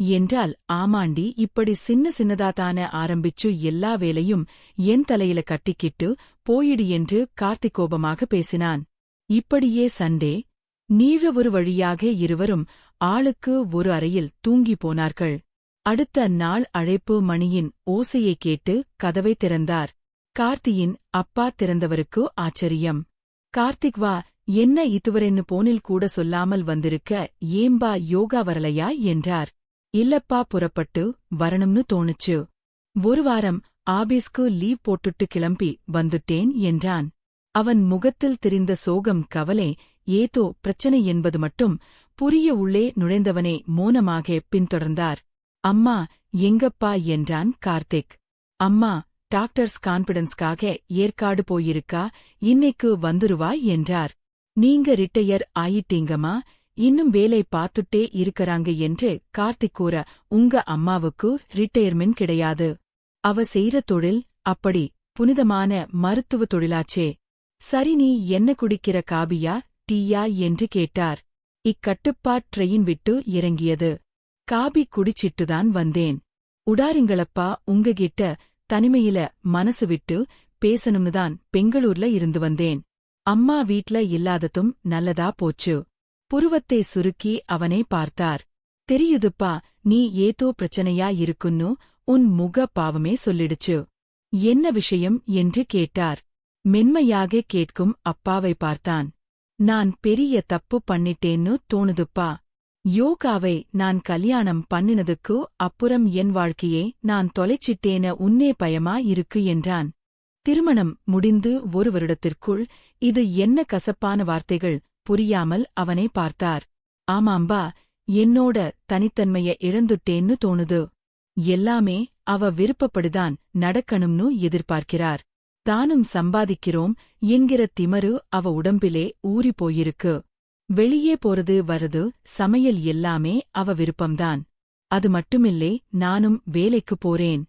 என்றால் ஆமாண்டி, இப்படி சின்ன சின்னதாதான ஆரம்பிச்சு எல்லா வேலையும் என் தலையில கட்டிக்கிட்டு போயிடு என்று கார்த்திக் கோபமாக பேசினான். இப்படியே சண்டே நீழ ஒரு வழியாக இருவரும் ஆளுக்கு ஒரு அறையில் தூங்கி போனார்கள். அடுத்த நாள் அழைப்பு மணியின் ஓசையைக் கேட்டு கதவை திறந்தார். கார்த்தியின் அப்பா. திறந்தவருக்கு ஆச்சரியம். கார்த்திக், வா, என்ன இதுவரைன்னு போனில் கூட சொல்லாமல் வந்திருக்க, ஏம்பா யோகா வரலையா என்றார். இல்லப்பா, புறப்பட்டு வரணும்னு தோணுச்சு. ஒரு வாரம் ஆபீஸ்க்கு லீவ் போட்டுட்டு கிளம்பி வந்துட்டேன் என்றான். அவன் முகத்தில் தெரிந்த சோகம், கவலை, ஏதோ பிரச்சனை என்பது மட்டும் புரிய உள்ளே நுழைந்தவனை மோனமாக பின்தொடர்ந்தார். அம்மா எங்கப்பா என்றான் கார்த்திக். அம்மா டாக்டர்ஸ் கான்பிடன்ஸ்க்காக ஏற்காடு போயிருக்கா, இன்னைக்கு வந்துருவா என்றார். நீங்க ரிட்டையர் ஆயிட்டீங்கம்மா, இன்னும் வேலை பார்த்துட்டே இருக்கறாங்க என்று கார்த்திக் கூற, உங்க அம்மாவுக்கு ரிட்டையர்மெண்ட் கிடையாது. அவ செய்ற தொழில் அப்படி புனிதமான மருத்துவ தொழிலாச்சே. சரி, நீ என்ன குடிக்கிற, காபியா டீயா என்று கேட்டார். இக்கட்டுப்பாட் ட்ரெயின் விட்டு இறங்கியது. காபி குடிச்சிட்டுதான் வந்தேன். உடாரிங்களப்பா, உங்ககிட்ட தனிமையில மனசு விட்டு பேசணும்னுதான் பெங்களூர்ல இருந்து வந்தேன். அம்மா வீட்ல இல்லாததும் நல்லதா போச்சு. புருவத்தை சுருக்கி அவனை பார்த்தார். தெரியுதுப்பா, நீ ஏதோ பிரச்சனையா இருக்குன்னு உன் முக பாவமே சொல்லிடுச்சு. என்ன விஷயம் என்று கேட்டார். மென்மையாக கேட்கும் அப்பாவை பார்த்தான். நான் பெரிய தப்பு பண்ணிட்டேன்னு தோணுதுப்பா. யோகாவை நான் கல்யாணம் பண்ணினதுக்கு அப்புறம் என் வாழ்க்கையே நான் தொலைச்சிட்டேன உன்னே பயமா இருக்கு என்றான். திருமணம் முடிந்து ஒரு வருடத்திற்குள் இது என்ன கசப்பான வார்த்தைகள், புரியாமல் அவனை பார்த்தார். ஆமாம்பா, என்னோட தனித்தன்மைய இழந்துட்டேன்னு தோணுது. எல்லாமே அவ விருப்பப்படுதான் நடக்கணும்னு எதிர்பார்க்கிறார். தானும் சம்பாதிக்கிறோம் என்கிற திமரு அவ உடம்பிலே ஊறி போயிருக்கு. வெளியே போறது வருது சமையல் எல்லாமே அவ விருப்பம்தான். அது மட்டுமில்லே, நானும் வேலைக்கு போறேன்.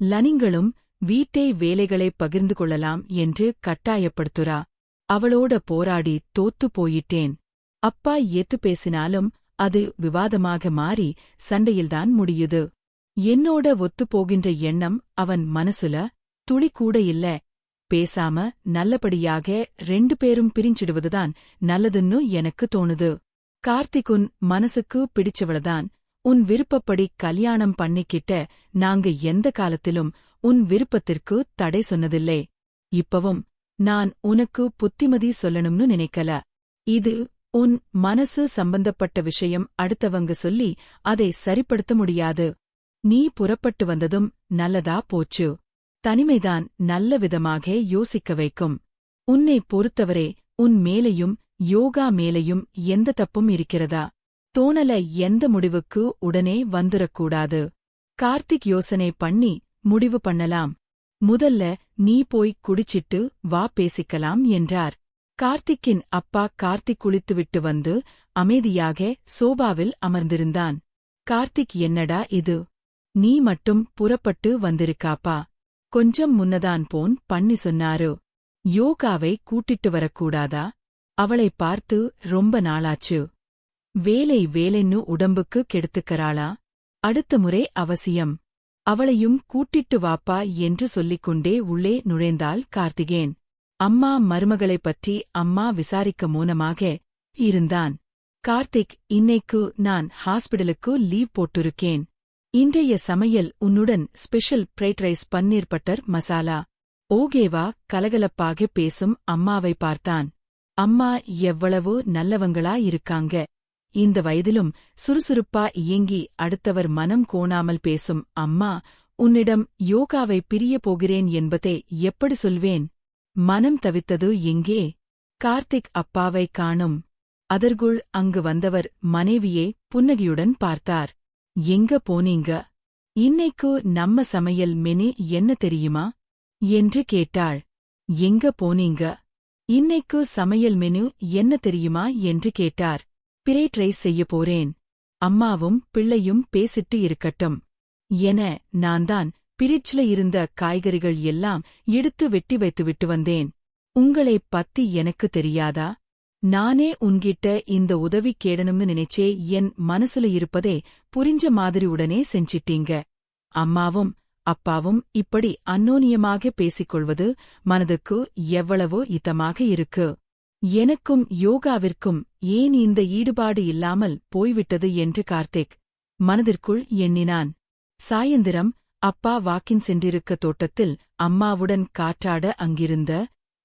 லனிங்களும் வீட்டை வேலைகளை பகிர்ந்து கொள்ளலாம் என்று கட்டாயப்படுத்துறா. அவளோட போராடி தோத்து போயிட்டேன். அப்பா ஏத்து பேசினாலும் அது விவாதமாக மாறி சண்டையில்தான் முடியுது. என்னோட ஒத்துப்போகின்ற எண்ணம் அவன் மனசுல துளி கூட இல்ல. பேசாம நல்லபடியாக 2 பேரும் பிரிஞ்சிடுவதுதான் நல்லதுன்னு எனக்கு தோணுது. கார்த்திகுன் மனசுக்கு பிடிச்சவளதான். உன் விருப்பப்படி கல்யாணம் பண்ணிக்கிட்ட நாங்க எந்த காலத்திலும் உன் விருப்பத்திற்கு தடை சொன்னதில்லை. இப்பவும் நான் உனக்கு புத்திமதி சொல்லணும்னு நினைக்கல. இது உன் மனசு சம்பந்தப்பட்ட விஷயம். அடுத்தவங்க சொல்லி அதை சரிப்படுத்த முடியாது. நீ புறப்பட்டு வந்ததும் நல்லதா போச்சு. தனிமைதான் நல்ல விதமாக யோசிக்க வைக்கும். உன்னை பொறுத்தவரே உன் மேலையும் யோகா மேலையும் எந்த தப்பும் இருக்கிறதா? தோணல எந்த முடிவுக்கு உடனே வந்துடக்கூடாது. கார்த்திக் யோசனை பண்ணி முடிவு பண்ணலாம். முதல்ல நீ போய் குடிச்சிட்டு வா, பேசிக்கலாம் என்றார். கார்த்திக்கின் அப்பா கார்த்திக் குளித்துவிட்டு வந்து அமைதியாக சோபாவில் அமர்ந்திருந்தான். கார்த்திக், என்னடா இது, நீ மட்டும் புறப்பட்டு வந்திருக்காப்பா? கொஞ்சம் முன்னதான் போன் பண்ணி சொன்னாரு. யோகாவை கூட்டிட்டு வரக்கூடாதா? அவளை பார்த்து ரொம்ப நாளாச்சு. வேலை வேலைன்னு உடம்புக்கு கெடுத்துக்கறாளா? அடுத்த முறை அவசியம். அவளையும் கூட்டிட்டு வாப்பா என்று சொல்லிக்கொண்டே உள்ளே நுழைந்தாள் கார்த்திகேயன். அம்மா மருமகளைப் பற்றி அம்மா விசாரிக்க மௌனமாக இருந்தான். கார்த்திக், இன்னைக்கு நான் ஹாஸ்பிடலுக்கு லீவ் போட்டிருக்கேன். இன்றைய சமையல் உன்னுடன் ஸ்பெஷல் ஃப்ரைட் ரைஸ் பன்னீர் பட்டர் மசாலா. ஓகேவா? கலகலப்பாக பேசும் அம்மாவை பார்த்தான். அம்மா எவ்வளவு நல்லவங்களா இருக்காங்க. இந்த வயதிலும் சுறுசுறுப்பா இயங்கி அடுத்தவர் மனம் கோணாமல் பேசும் அம்மா, உன்னிடம் யோகாவை பிரிய போகிறேன் என்பதை எப்படி சொல்வேன்? மனம் தவித்தது எங்கே? கார்த்திக் அப்பாவை காணும். அதற்குள் அங்கு வந்தவர் மனைவியே புன்னகையுடன் பார்த்தார். எங்க போனீங்க? இன்னைக்கு நம்ம சமையல் மெனு என்ன தெரியுமா என்று கேட்டாள். எங்க போனீங்க? இன்னைக்கு சமையல் மெனு என்ன தெரியுமா என்று கேட்டார். ஃப்ரைட் ரைஸ் செய்ய போறேன். அம்மாவும் பிள்ளையும் பேசிட்டு இருக்கட்டும் என நான்தான் ஃப்ரிட்ஜ்ல இருந்த காய்கறிகள் எல்லாம் எடுத்து வெட்டி வைத்துவிட்டு வந்தேன். உங்களைப் பத்தி எனக்கு தெரியாதா? நானே உன்கிட்ட இந்த உதவி கேடணும்னு நினைச்சே என் மனசுல இருப்பதே புரிஞ்ச மாதிரி உடனே செஞ்சிட்டீங்க. அம்மாவும் அப்பாவும் இப்படி அந்யோன்யமாக பேசிக்கொள்வது மனதுக்கு எவ்வளவோ இதமாக இருக்கு. எனக்கும் யோகாவிற்கும் ஏன் இந்த ஈடுபாடு இல்லாமல் போய்விட்டது என்று கார்த்திக் மனதிற்குள் எண்ணினான். சாயந்திரம் அப்பா வாக்கின் சென்றிருக்க தோட்டத்தில் அம்மாவுடன் காற்றாட அங்கிருந்த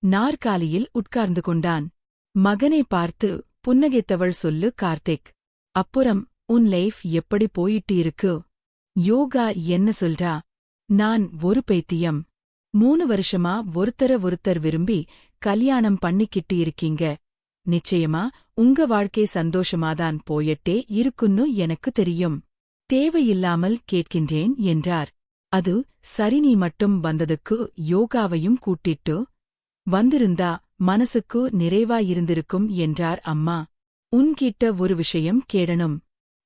நாற்காலியில் உட்கார்ந்து கொண்டான். மகனை பார்த்து புன்னகைத்தவள், சொல்லு கார்த்திக், அப்புறம் உன் லைஃப் எப்படி போயிட்டு இருக்கு? யோகா என்ன சொல்றா? நான் ஒரு பைத்தியம். 3 வருஷமா ஒருத்தர் விரும்பி கல்யாணம் பண்ணிக்கிட்டு இருக்கீங்க. நிச்சயமா உங்க வாழ்க்கை சந்தோஷமாதான் போயட்டே இருக்குன்னு எனக்கு தெரியும். தேவையில்லாமல் கேட்கின்றேன் என்றார். அது சரி, நீ மட்டும் வந்ததுக்கு யோகாவையும் கூட்டிட்டு வந்திருந்தா மனசுக்கு நிறைவாயிருந்திருக்கும் என்றார் அம்மா. உன்கிட்ட ஒரு விஷயம் கேடணும்.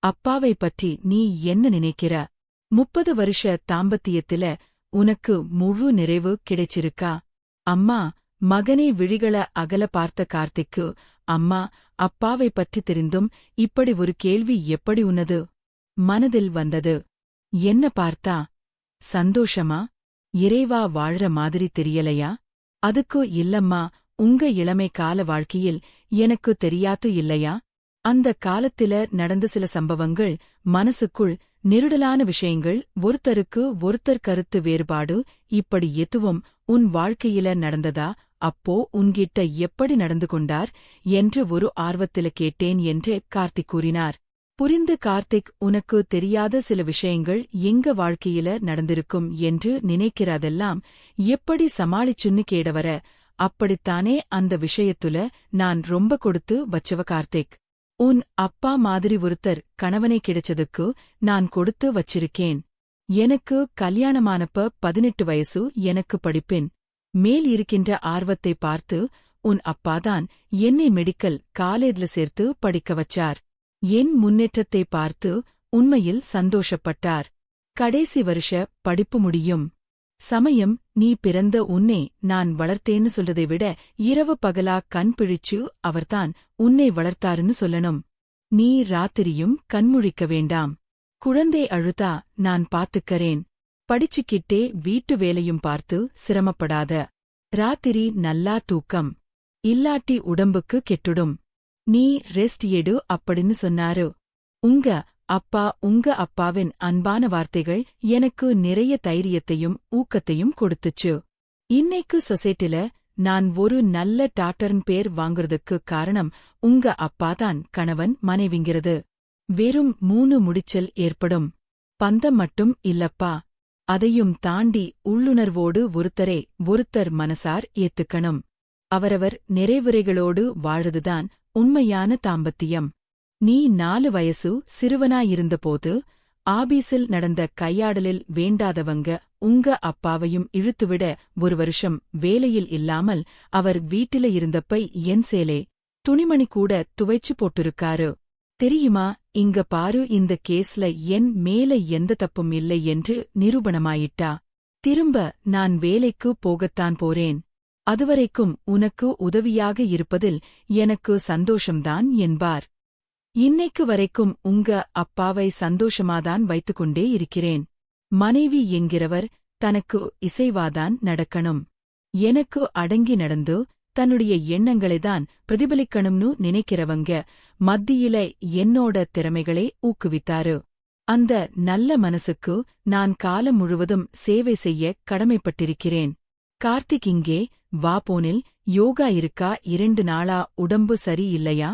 அப்பாவை பற்றி நீ என்ன நினைக்கிற? 30 வருஷ தாம்பத்தியத்தில உனக்கு முழு நிறைவு கிடைச்சிருக்கா? அம்மா மகனை விழிகள அகல பார்த்த கார்த்திக்கு, அம்மா அப்பாவை பற்றி தெரிந்தும் இப்படி ஒரு கேள்வி எப்படி உன்னது மனதில் வந்தது? என்ன பார்த்தா? சந்தோஷமா? இறைவா வாழ்ற மாதிரி தெரியலையா? அதுக்கு இல்லம்மா, உங்க இளமை கால வாழ்க்கையில் எனக்கு தெரியாது இல்லையா? அந்த காலத்தில நடந்த சில சம்பவங்கள், மனசுக்குள் நெருடலான விஷயங்கள், ஒருத்தருக்கு ஒருத்தர் கருத்து வேறுபாடு, இப்படி எதுவும் உன் வாழ்க்கையில நடந்ததா? அப்போ உன்கிட்ட எப்படி நடந்து கொண்டார் என்று ஒரு ஆர்வத்தில கேட்டேன் என்று கார்த்திக் கூறினார். புரிந்து கார்த்திக், உனக்கு தெரியாத சில விஷயங்கள் எங்க வாழ்க்கையில நடந்திருக்கும் என்று நினைக்கிறதெல்லாம் எப்படி சமாளிச்சுன்னு கேடவர, அப்படித்தானே அந்த விஷயத்துல நான் ரொம்ப கொடுத்து வச்சவ கார்த்திக். உன் அப்பா மாதிரி ஒருத்தர் கணவனை கிடைச்சதுக்கு நான் கொடுத்து வச்சிருக்கேன். எனக்கு கல்யாணமானப்ப 18 வயசு. எனக்கு படிப்பின் மேல் இருக்கின்ற ஆர்வத்தை பார்த்து உன் அப்பாதான் என்னை மெடிக்கல் காலேஜ்ல சேர்த்து படிக்க வச்சார். என் முன்னேற்றத்தை பார்த்து உண்மையில் சந்தோஷப்பட்டார். கடைசி வருஷ படிப்பு முடியும் சமயம் நீ பிறந்த உன்னை நான் வளர்த்தேன்னு சொல்றதை விட இரவு பகலா கண் பிழிச்சு அவர்தான் உன்னை வளர்த்தாருன்னு சொல்லணும். நீ ராத்திரியும் கண்முழிக்க வேண்டாம். குழந்தை அழுதா நான் பாத்துக்கறேன். படிச்சுக்கிட்டே வீட்டு வேலையும் பார்த்து சிரமப்படாத. ராத்திரி நல்லா தூக்கம் இல்லாட்டி உடம்புக்கு கெட்டுடும். நீ ரெஸ்ட் எடு அப்படின்னு சொன்னாரு. உங்க அப்பாவின் அன்பான வார்த்தைகள் எனக்கு நிறைய தைரியத்தையும் ஊக்கத்தையும் கொடுத்துச்சு. இன்னைக்கு சொசைட்டில நான் ஒரு நல்ல டாக்டர்ன் பேர் வாங்குறதுக்கு காரணம் உங்க அப்பாதான். கணவன் மனைவிங்கிறது வெறும் 3 முடிச்சல் ஏற்படும் பந்தம் மட்டும் இல்லப்பா. அதையும் தாண்டி உள்ளுணர்வோடு ஒருத்தர் மனசார் ஏத்துக்கணும். அவரவர் நிறைவுரைகளோடு வாழுதுதான் உண்மையான தாம்பத்தியம். நீ 4 வயசு சிறுவனாயிருந்தபோது ஆபீஸில் நடந்த கையாடலில் வேண்டாதவங்க உங்க அப்பாவையும் இழுத்துவிட 1 வருஷம் வேலையில் இல்லாமல் அவர் வீட்டில இருந்தப்ப என் சேலே துணிமணி கூட துவைச்சு போட்டிருக்காரு தெரியுமா? இங்க பாரு, இந்த கேஸ்ல என் மேல எந்த தப்பும் இல்லை என்று நிரூபணமாயிட்டா. திரும்ப நான் வேலைக்கு போகத்தான் போறேன். அதுவரைக்கும் உனக்கு உதவியாக இருப்பதில் எனக்கு சந்தோஷம்தான் என்பார். இன்னைக்கு வரைக்கும் உங்க அப்பாவை சந்தோஷமாதான் வைத்துக்கொண்டே இருக்கிறேன். மனைவி என்கிறவர் தனக்கு இசைவாதான் நடக்கணும். எனக்கு அடங்கி நடந்து தன்னுடைய எண்ணங்களைதான் பிரதிபலிக்கணும்னு நினைக்கிறவங்க மத்தியில என்னோட திறமைகளை ஊக்குவித்தாரு. அந்த நல்ல மனசுக்கு நான் காலம் முழுவதும் சேவை செய்ய கடமைப்பட்டிருக்கிறேன். கார்த்திக், இங்கே வா. போனில் யோகா இருக்கா? 2 நாளா உடம்பு சரி இல்லையா?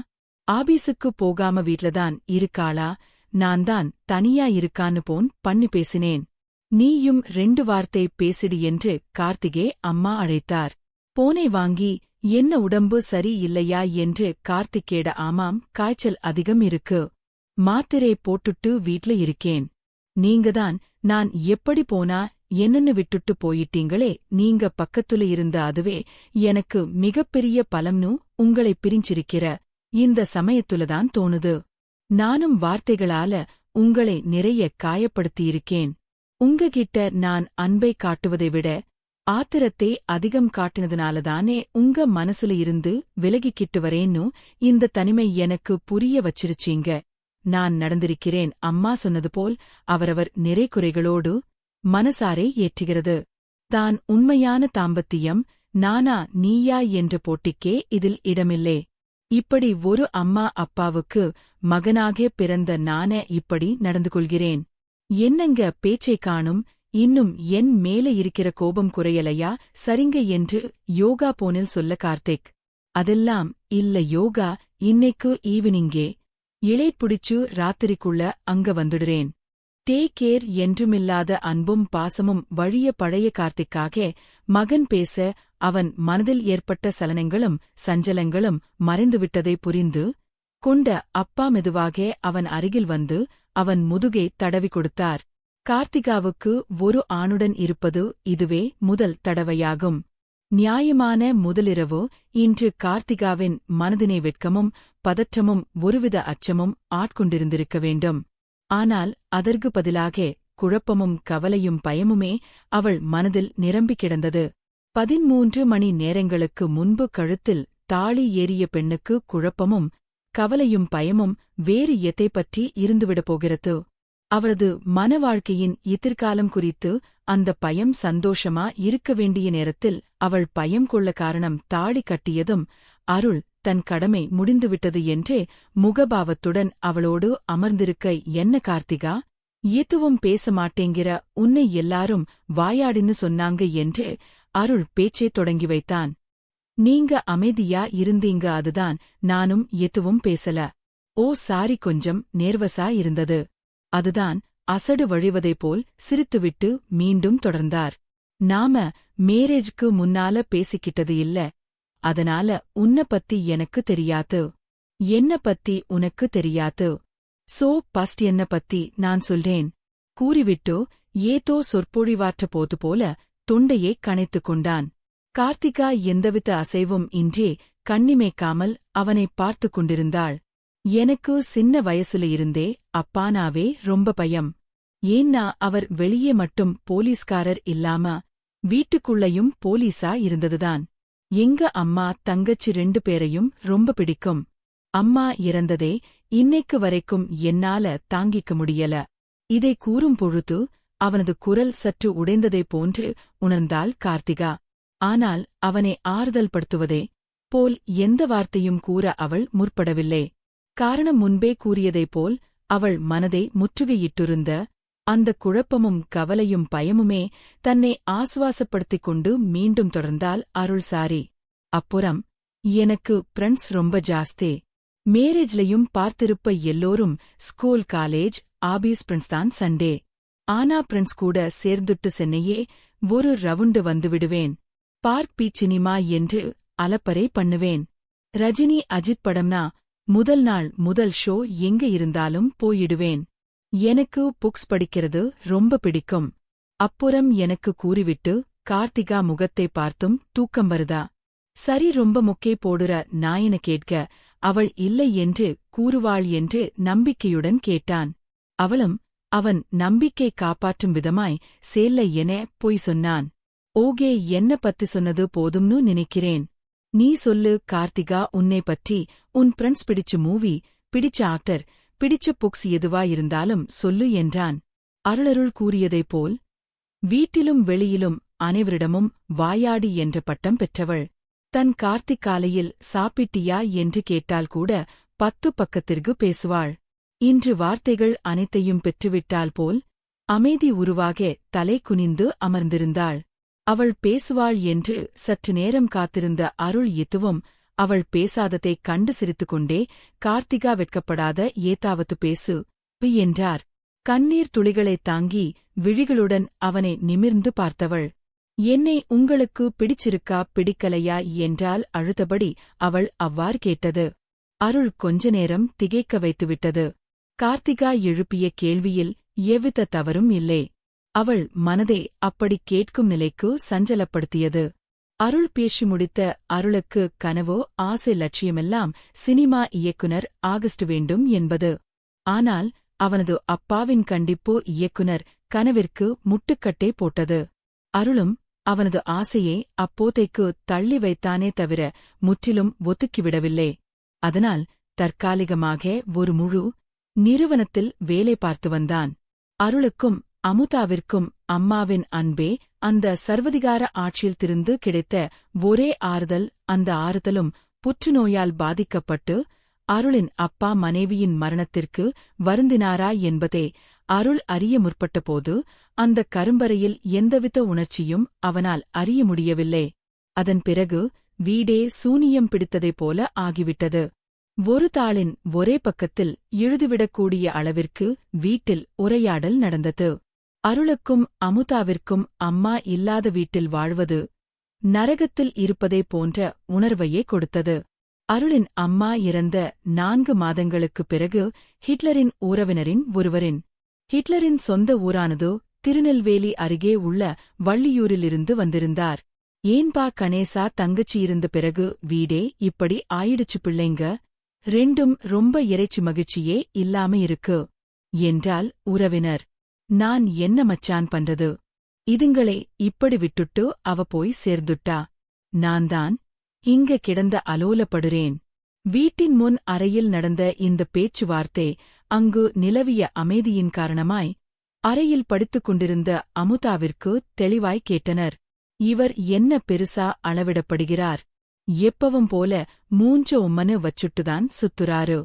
ஆபீஸுக்கு போகாம வீட்லதான் இருக்காளா? நான் தான் தனியா இருக்கான்னு போன் பண்ணி பேசினேன். நீயும் 2 வார்த்தை பேசிடு என்று கார்த்திகே அம்மா அழைத்தார். போனை வாங்கி என்ன உடம்பு சரி இல்லையா என்று கார்த்திக் கேட. ஆமாம், காய்ச்சல் அதிகம் இருக்கு. மாத்திரை போட்டுட்டு வீட்ல இருக்கேன். நீங்கதான் நான் எப்படி போனா என்னன்னு விட்டுட்டு போயிட்டீங்களே. நீங்க பக்கத்துல இருந்த அதுவே எனக்கு மிகப்பெரிய பலம்னு உங்களை பிரிஞ்சிருக்கிற இந்த சமயத்துலதான் தோணுது. நானும் வார்த்தைகளால உங்களை நிறைய காயப்படுத்தியிருக்கேன். உங்ககிட்ட நான் அன்பை காட்டுவதை விட ஆத்திரத்தை அதிகம் காட்டினதுனாலதானே உங்க மனசுல இருந்து விலகிக்கிட்டு வரேன்னு இந்த தனிமை எனக்கு புரிய வச்சிருச்சீங்க. நான் நடந்திருக்கிறேன். அம்மா சொன்னது போல் அவரவர் நிறைகுறைகளோடு மனசாரை ஏற்றுகிறது. தான் உண்மையான தாம்பத்தியம் நானா நீயா என்ற போட்டிக்கே இதில் இடமில்லே. இப்படி ஒரு அம்மா அப்பாவுக்கு மகனாக பிறந்த நானே இப்படி நடந்து கொள்கிறேன். என்னங்க பேச்சை காணும். இன்னும் என் மேல இருக்கிற கோபம் குறையலையா? சரிங்க என்று யோகா போனில் சொல்ல கார்த்திக். அதெல்லாம் இல்ல யோகா, இன்னைக்கு ஈவினிங்கே இளைப்புடிச்சு ராத்திரிக்குள்ள அங்க வந்துடுறேன். டேக் கேர் என்றுமில்லாத அன்பும் பாசமும் வழிய பழைய கார்த்திக்காக மகன் பேச அவன் மனதில் ஏற்பட்ட சலனங்களும் சஞ்சலங்களும் மறைந்துவிட்டதை புரிந்து கொண்ட அப்பா மெதுவாக அவன் அருகில் வந்து அவன் முதுகை தடவி கொடுத்தார். கார்த்திகாவுக்கு ஒரு ஆணுடன் இருப்பது இதுவே முதல் தடவையாகும். நியாயமான முதலிரவு. இன்று கார்த்திகாவின் மனதினை வெட்கமும் பதற்றமும் ஒருவித அச்சமும் ஆட்கொண்டிருந்திருக்க வேண்டும். ஆனால் அதற்கு பதிலாக குழப்பமும் கவலையும் பயமுமே அவள் மனதில் நிரம்பிக் கிடந்தது. 13 மணி நேரங்களுக்கு முன்பு கழுத்தில் தாலி ஏறிய பெண்ணுக்கு குழப்பமும் கவலையும் பயமும் வேறு எதை பற்றி இருந்துவிடப் போகிறது? அவளது மன வாழ்க்கையின் எதிர்காலம் குறித்து அந்த பயம் சந்தோஷமா இருக்க வேண்டிய நேரத்தில் அவள் பயம் கொள்ள காரணம் தாலி கட்டியதும் அருள் தன் கடமை முடிந்துவிட்டது என்றே முகபாவத்துடன் அவளோடு அமர்ந்திருக்க. என்ன கார்த்திகா, எதுவும் பேச மாட்டேங்கிற, உன்னை எல்லாரும் வாயாடின்னு சொன்னாங்க என்று அருள் பேச்சே தொடங்கி வைத்தான். நீங்க அமைதியா இருந்தீங்க, அதுதான். நானும் எதுவும் பேசல. ஓ சாரி, கொஞ்சம் நேர்வசா இருந்தது. அதுதான். அசடு வழிவதைப் போல் சிரித்துவிட்டு மீண்டும் தொடர்ந்தார். நாம மேரேஜ்க்கு முன்னால பேசிக்கிட்டது இல்ல, அதனால உன்ன பத்தி எனக்கு தெரியாது. என்ன பத்தி உனக்கு தெரியாது. சோ பஸ்ட் என்ன பத்தி நான் சொல்றேன் கூறிவிட்டு ஏதோ சொற்பொழிவாற்ற போது போல தொண்டையே கனைத்துக் கொண்டான். கார்த்திகா எந்தவித அசைவும் இன்றே கண்ணிமைக்காமல் அவனை பார்த்துக் கொண்டிருந்தாள். எனக்கு சின்ன வயசுல இருந்தே அப்பானாவே ரொம்ப பயம். ஏன்னா அவர் வெளியே மட்டும் போலீஸ்காரர் இல்லாம வீட்டுக்குள்ளையும் போலீஸா இருந்ததுதான். எங்க அம்மா தங்கச்சி 2 பேரையும் ரொம்ப பிடிக்கும். அம்மா இறந்ததே இன்னைக்கு வரைக்கும் என்னால தாங்கிக்க முடியல. இதை கூறும் பொழுது அவனது குரல் சற்று உடைந்ததைப் போன்று உணர்ந்தாள் கார்த்திகா. ஆனால் அவனை ஆறுதல் படுத்துவதே போல் எந்த வார்த்தையும் கூற அவள் முற்படவில்லை. காரணம் முன்பே கூறியதைப் போல் அவள் மனதை முற்றுகையிட்டிருந்த அந்த குழப்பமும் கவலையும் பயமுமே தன்னை ஆசுவாசப்படுத்திக் கொண்டு மீண்டும் தொடர்ந்தாள். அருள் சாரி. அப்புறம் எனக்கு ஃப்ரெண்ட்ஸ் ரொம்ப ஜாஸ்தி. மேரேஜ்லயும் பார்த்திருப்ப எல்லோரும் ஸ்கூல் காலேஜ் ஆபீஸ் ஃப்ரெண்ட்ஸ் தான். சண்டே ஆனா ஃப்ரெண்ட்ஸ் கூட சேர்ந்துட்டு சென்னையே ஒரு ரவுண்டு வந்துவிடுவேன். பார்க் பீச் சினிமா என்று அலப்பறை பண்ணுவேன். ரஜினி அஜித் படம்னா முதல் நாள் முதல் ஷோ எங்க இருந்தாலும் போயிடுவேன். எனக்கு புக்ஸ் படிக்கிறது ரொம்ப பிடிக்கும். அப்புறம் எனக்கு கூறிவிட்டு கார்த்திகா முகத்தை பார்த்தும் தூக்கம் வருதா? சரி, ரொம்ப மொக்கை போடுற நாயன கேட்க அவள் இல்லை என்று கூறுவாள் என்று நம்பிக்கையுடன் கேட்டான். அவளும் அவன் நம்பிக்கை காப்பாற்றும் விதமாய் சேல்ல என பொய் சொன்னான். ஓகே, என்ன பத்தி சொன்னது போதும்னு நினைக்கிறேன். நீ சொல்லு கார்த்திகா, உன்னை பற்றி, உன் ஃப்ரெண்ட்ஸ், பிடிச்ச மூவி, பிடிச்ச ஆக்டர், பிடிச்ச புக்ஸ் எதுவா இருந்தாலும் சொல்லு என்றான். அருளருள் கூறியதைப் போல் வீட்டிலும் வெளியிலும் அனைவரிடமும் வாயாடி என்ற பட்டம் பெற்றவள். தன் கார்த்திக் காலையில் சாப்பிட்டியா என்று கேட்டால் கூட 10 பக்கத்திற்கு பேசுவாள். இன்று வார்த்தைகள் அனைத்தையும் பெற்றுவிட்டால் போல் அமைதி உருவாக தலை குனிந்து அமர்ந்திருந்தாள். அவள் பேசுவாள் என்று சற்று நேரம் காத்திருந்த அருள் எதுவும் அவள் பேசாததைக் கண்டு சிரித்துக்கொண்டே, கார்த்திகா வெட்கப்படாத, ஏதாவது பேசு என்றார். கண்ணீர் துளிகளைத் தாங்கி விழிகளுடன் அவனை நிமிர்ந்து பார்த்தவள், என்னை உங்களுக்கு பிடிச்சிருக்கா பிடிக்கலையா என்றால் அழுத்தபடி அவள் அவ்வாறு கேட்டது. அருள் கொஞ்ச நேரம் திகைக்க வைத்துவிட்டது. கார்த்திகா எழுப்பிய கேள்வியில் எவ்வித தவறும் இல்லை. அவள் மனதை அப்படி கேட்கும் நிலைக்கு சஞ்சலப்படுத்தியது. அருள் பேசி முடித்த அருளுக்கு கனவோ ஆசை லட்சியமெல்லாம் சினிமா இயக்குனர் ஆகஸ்ட் வேண்டும் என்பது. ஆனால் அவனது அப்பாவின் கண்டிப்பு இயக்குனர் கனவிற்கு முட்டுக்கட்டை போட்டது. அருளும் அவனது ஆசையை அப்போதைக்கு தள்ளி வைத்தானே தவிர முற்றிலும் ஒத்துக்கிவிடவில்லை. அதனால் தற்காலிகமாக ஒரு முழு நிறுவனத்தில் வேலை பார்த்து வந்தான். அருளுக்கும் அமுதாவிற்கும் அம்மாவின் அன்பே அந்த சர்வதிகார ஆட்சியில் திருந்து கிடைத்த ஒரே ஆறுதல். அந்த ஆறுதலும் புற்றுநோயால் பாதிக்கப்பட்டு அருளின் அப்பா மனைவியின் மரணத்திற்கு வருந்தினாரா என்பதை அருள் அறிய முற்பட்டபோது அந்த கரும்பறையில் எந்தவித உணர்ச்சியும் அவனால் அறிய முடியவில்லை. அதன் பிறகு வீடே சூனியம் பிடித்ததைப் போல ஆகிவிட்டது. ஒரு தாளின் ஒரே பக்கத்தில் எழுதிவிடக்கூடிய அளவிற்கு வீட்டில் உரையாடல் நடந்தது. அருளுக்கும் அமுதாவிற்கும் அம்மா இல்லாத வீட்டில் வாழ்வது நரகத்தில் இருப்பதைப் போன்ற உணர்வையே கொடுத்தது. அருளின் அம்மா இறந்த 4 மாதங்களுக்குப் பிறகு ஹிட்லரின் உறவினரின் ஒருவரின் ஹிட்லரின் சொந்த ஊரானது திருநெல்வேலி அருகே உள்ள வள்ளியூரிலிருந்து வந்திருந்தார். ஏன்பா கணேசா, தங்கச்சி இருந்த பிறகு வீடே இப்படி ஆயிடுச்சு பிள்ளைங்க, ரெண்டும் ரொம்ப இறைச்சி மகிழ்ச்சியே இல்லாம இருக்கு என்றால் உறவினர். நான் என்ன மச்சான் பண்றது, இதுங்களே இப்படி விட்டுட்டு அவ போய் சேர்ந்துட்டா. நான்தான் இங்க கிடந்த அலோலப்படுறேன். வீட்டின் முன் அறையில் நடந்த இந்த பேச்சுவார்த்தை அங்கு நிலவிய அமைதியின் காரணமாய் அறையில் படுத்துக் கொண்டிருந்த அமுதாவிற்கு தெளிவாய் கேட்டனர். இவர் என்ன பெருசா அளவிடப்படுகிறார், எப்பவும் போல மூஞ்ச உம்மனு வச்சுட்டுதான் சுத்துறாரு.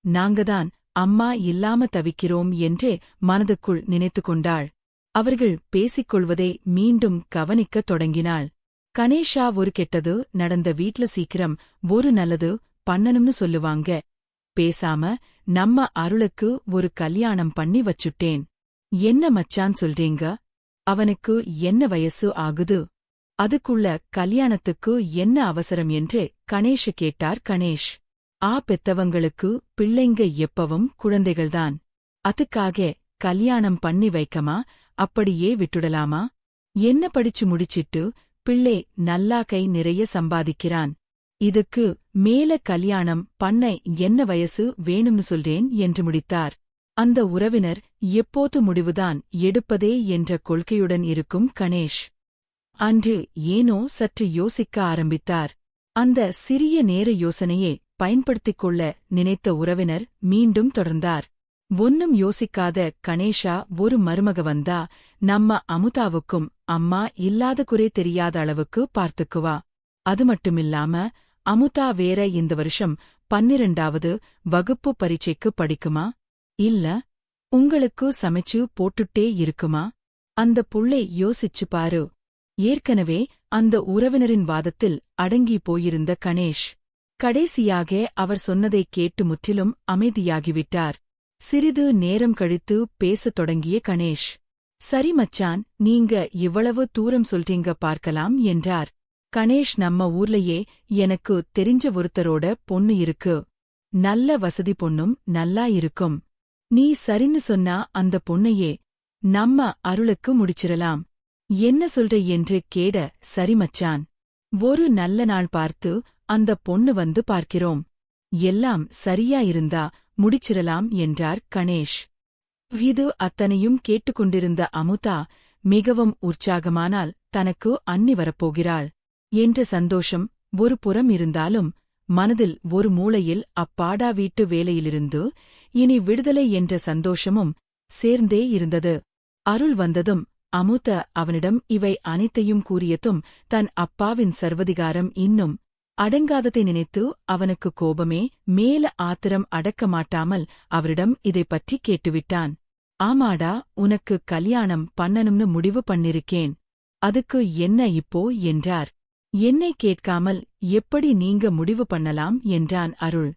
நாங்கதான் அம்மா இல்லாம தவிக்கிறோம் என்றே மனதுக்குள் நினைத்து கொண்டாள். அவர்கள் பேசிக்கொள்வதை மீண்டும் கவனிக்கத் தொடங்கினாள். கணேஷா, ஒரு கெட்டது நடந்த வீட்ல சீக்கிரம் ஒரு நல்லது பண்ணணும்னு சொல்லுவாங்க. பேசாம நம்ம அருளுக்கு ஒரு கல்யாணம் பண்ணி வச்சுட்டேன். என்ன மச்சான் சொல்றீங்க, அவனுக்கு என்ன வயசு ஆகுது, அதுக்குள்ள கல்யாணத்துக்கு என்ன அவசரம் என்று கணேஷ் கேட்டார். கணேஷ், பெத்தவங்களுக்கு பிள்ளைங்க எப்பவும் குழந்தைகள்தான், அதுக்காக கல்யாணம் பண்ணி வைக்கமா, அப்படியே விட்டுடலாமா? என்ன படிச்சு முடிச்சிட்டு பிள்ளை நல்லா கை நிறைய சம்பாதிக்கிறான், இதுக்கு மேல கல்யாணம் பண்ண என்ன வயசு வேணும்னு சொல்றேன் என்று முடித்தார். அந்த உறவினர் எப்போது முடிவுதான் எடுப்பதே என்ற கொள்கையுடன் இருக்கும் கணேஷ் அன்று ஏனோ சற்று யோசிக்க ஆரம்பித்தார். அந்த சிறிய நேர யோசனையை பயன்படுத்திக் கொள்ள நினைத்த உறவினர் மீண்டும் தொடர்ந்தார். ஒன்னும் யோசிக்காத கணேஷா, ஒரு மருமக வந்தா நம்ம அமுதாவுக்கும் அம்மா இல்லாத குறை தெரியாத அளவுக்கு பார்த்துக்குவா. அது மட்டுமில்லாம அமுதா வேற இந்த வருஷம் 12வது வகுப்பு பரீட்சைக்கு படிக்குமா, இல்ல உங்களுக்கு சமைச்சு போட்டுட்டே இருக்குமா? அந்த புள்ளை யோசிச்சு பாரு. ஏற்கனவே அந்த உறவினரின் வாதத்தில் அடங்கி போயிருந்த கணேஷ் கடைசியாக அவர் சொன்னதைக் கேட்டு முற்றிலும் அமைதியாகிவிட்டார். சிறிது நேரம் கழித்து பேசத் தொடங்கிய கணேஷ், சரி மச்சான், நீங்க இவ்வளவு தூரம் சொல்றீங்க, பார்க்கலாம் என்றார். கணேஷ், நம்ம ஊர்லயே எனக்கு தெரிஞ்ச ஒருத்தரோட பொண்ணு இருக்கு, நல்ல வசதி பொண்ணும் நல்லா இருக்கும். நீ சரின்னு சொன்னா அந்த பொண்ணையே நம்ம அருளுக்கு முடிச்சிரலாம். என்ன சொல்ற என்று கேட. சரி மச்சான், ஒரு நல்ல நாள் பார்த்து அந்த பொண்ணு வந்து பார்க்கிறோம், எல்லாம் சரியா இருந்தா முடிச்சிரலாம் என்றார் கணேஷ். இது அத்தனையும் கேட்டுக்கொண்டிருந்த அமுதா மிகவும் உற்சாகமானால் தனக்கு அண்ணி வரப்போகிறாள் என்ற சந்தோஷம் ஒரு புறம் இருந்தாலும் மனதில் ஒரு மூலையில் அப்பாடா வீட்டு வேலையிலிருந்து இனி விடுதலை என்ற சந்தோஷமும் சேர்ந்தே இருந்தது. அருள் வந்ததும் அமுதா அவனிடம் இவை அனைத்தையும் கூறியதும் தன் அப்பாவின் சர்வதிகாரம் இன்னும் அடங்காததை நினைத்து அவனுக்கு கோபமே மேல ஆத்திரம் அடக்க மாட்டாமல் அவரிடம் இதைப் பற்றி கேட்டுவிட்டான். ஆமாடா, உனக்கு கல்யாணம் பண்ணணும்னு முடிவு பண்ணிருக்கேன், அதுக்கு என்ன இப்போ என்றார். என்னை கேட்காமல் எப்படி நீங்க முடிவு பண்ணலாம் என்றான் அருள்.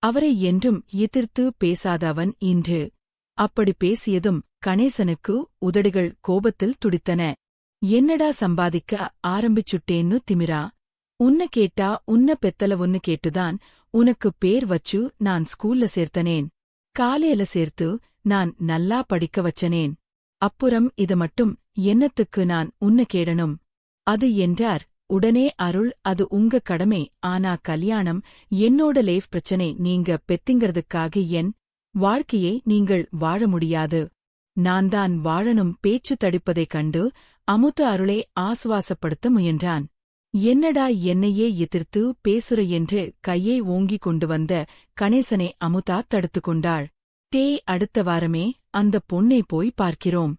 அவரை என்றும் எதிர்த்து பேசாதவன் இன்று அப்படி பேசியதும் கணேசனுக்கு உதடுகள் கோபத்தில் துடித்தன. என்னடா சம்பாதிக்க ஆரம்பிச்சுட்டேன்னு திமிரா, உன்ன கேட்டா உன்ன பெத்தல ஒன்னு கேட்டுதான் உனக்கு பேர் வச்சு நான் ஸ்கூல்ல சேர்த்தனேன், காலேல சேர்த்து நான் நல்லா படிக்க வச்சனேன், அப்புறம் இத மட்டும் என்னத்துக்கு நான் உன்ன கேடணும், அது என்றார். உடனே அருள், அது உங்க கடமை, ஆனா கல்யாணம் என்னோட லைஃப் பிரச்சனை, நீங்க பெத்திங்கிறதுக்காக என் வாழ்க்கையை நீங்கள் வாழ முடியாது, நான்தான் வாழணும். பேச்சு தடிப்பதைக் கண்டு அமுத அருளை ஆசுவாசப்படுத்த முயன்றான். என்னடா என்னையே எதிர்த்து பேசுற என்று கையை ஓங்கிக் கொண்டு வந்த கணேசனை அமுதா தடுத்துக் கொண்டாள். அடுத்த வாரமே அந்த பொண்ணை போய் பார்க்கிறோம்,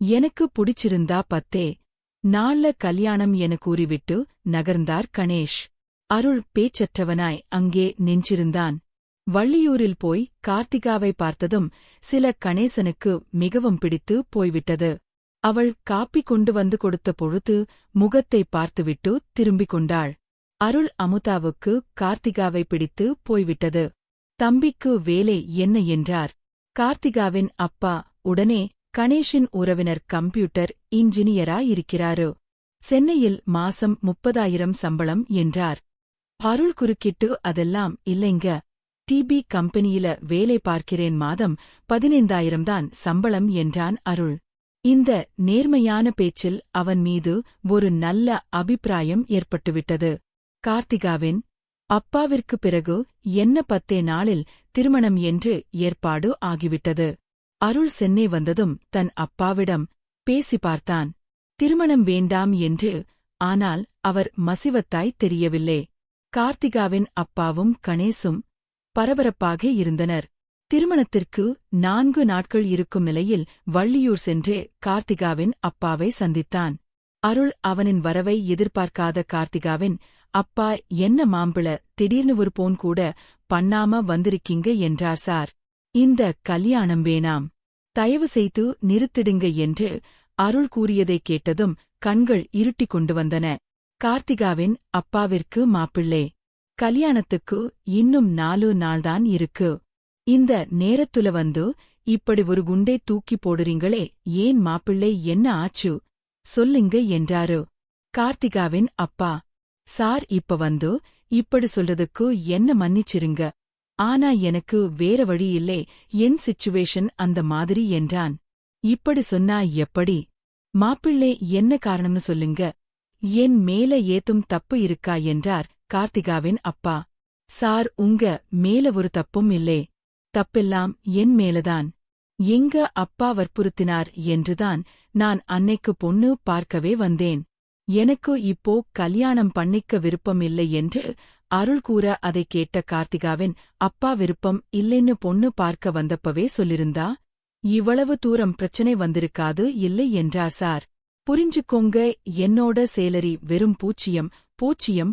எனக்கு புடிச்சிருந்தா 10 நாள்ல கல்யாணம் என கூறிவிட்டு நகர்ந்தார் கணேஷ். அருள் பேச்சற்றவனாய் அங்கே நின்றிருந்தான். வள்ளியூரில் போய் கார்த்திகாவை பார்த்ததும் சில கணேசனுக்கு மிகவும் பிடித்து போய்விட்டது. அவள் காப்பி கொண்டு வந்து கொடுத்த பொழுது முகத்தை பார்த்துவிட்டு திரும்பிக் கொண்டாள். அருள் அமுதாவுக்கு கார்த்திகாவை பிடித்து போய்விட்டது. தம்பிக்கு வேலை என்ன என்றார். கார்த்திகாவின் அப்பா உடனே கணேஷின் உறவினர் கம்ப்யூட்டர் இன்ஜினியராயிருக்கிறாரு, சென்னையில் மாசம் 30,000 சம்பளம் என்றார். அருள் குறுக்கிட்டு, அதெல்லாம் இல்லைங்க, டிபி கம்பெனியில வேலை பார்க்கிறேன், மாதம் 15,000 தான் சம்பளம் என்றான் அருள். இந்த நேர்மையான பேச்சில் அவன் மீது ஒரு நல்ல அபிப்பிராயம் ஏற்பட்டுவிட்டது. கார்த்திகாவின் அப்பாவிற்கு பிறகு என்ன 10 நாளில் திருமணம் என்று ஏற்பாடு ஆகிவிட்டது. அருள் சென்னை வந்ததும் தன் அப்பாவிடம் பேசி பார்த்தான். திருமணம் வேண்டாம் என்று. ஆனால் அவர் மசிவத்தாய் தெரியவில்லை. கார்த்திகாவின் அப்பாவும் கணேசும் பரபரப்பாக இருந்தனர். திருமணத்திற்கு 4 நாட்கள் இருக்கும் நிலையில் வள்ளியூர் சென்று கார்த்திகாவின் அப்பாவை சந்தித்தான். அருள் அவனின் வரவை எதிர்பார்க்காத கார்த்திகாவின் அப்பா, என்ன மாம்பிள, திடீர்னு ஒரு போன் கூட பண்ணாம வந்திருக்கீங்க என்றார் சார். இந்த கல்யாணம் வேணாம், தயவு செய்து நிறுத்திடுங்க என்று அருள் கூறியதைக் கேட்டதும் கண்கள் இருட்டிக் கொண்டு வந்தன. கார்த்திகாவின் அப்பாவிற்கு மாப்பிள்ளை கல்யாணத்துக்கு இன்னும் 4 நாள்தான் இருக்கு. இந்த நேரத்துல வந்து இப்படி ஒரு குண்டை தூக்கி போடுறீங்களே, ஏன் மாப்பிள்ளை, என்ன ஆச்சு சொல்லுங்க என்றாரு. கார்த்திகாவின் அப்பா, சார், இப்ப வந்து இப்படி சொல்றதுக்கு என்ன மன்னிச்சிருங்க. ஆனா எனக்கு வேற வழி இல்லை, என் சிச்சுவேஷன் அந்த மாதிரி என்றான். இப்படி சொன்னா எப்படி? மாப்பிள்ளை, என்ன காரணம்னு சொல்லுங்க, என் மேல ஏத்தும் தப்பு இருக்கா என்றார் கார்த்திகாவின் அப்பா. சார், உங்க மேல ஒரு தப்பும் இல்லே, தப்பெல்லாம் என் மேலதான். எங்க அப்பா வற்புறுத்தினார் என்றுதான் நான் அன்னைக்கு பொண்ணு பார்க்கவே வந்தேன். எனக்கு இப்போ கல்யாணம் பண்ணிக்க விருப்பம் இல்லை என்று அருள் கூற அதைக் கேட்ட கார்த்திகாவின் அப்பா விருப்பம் இல்லைன்னு பொண்ணு பார்க்க வந்தப்பவே சொல்லிருந்தா இவ்வளவு தூரம் பிரச்சனை வந்திருக்காது இல்லை என்றார் சார். புரிஞ்சுக்கோங்க, என்னோட சேலரி வெறும்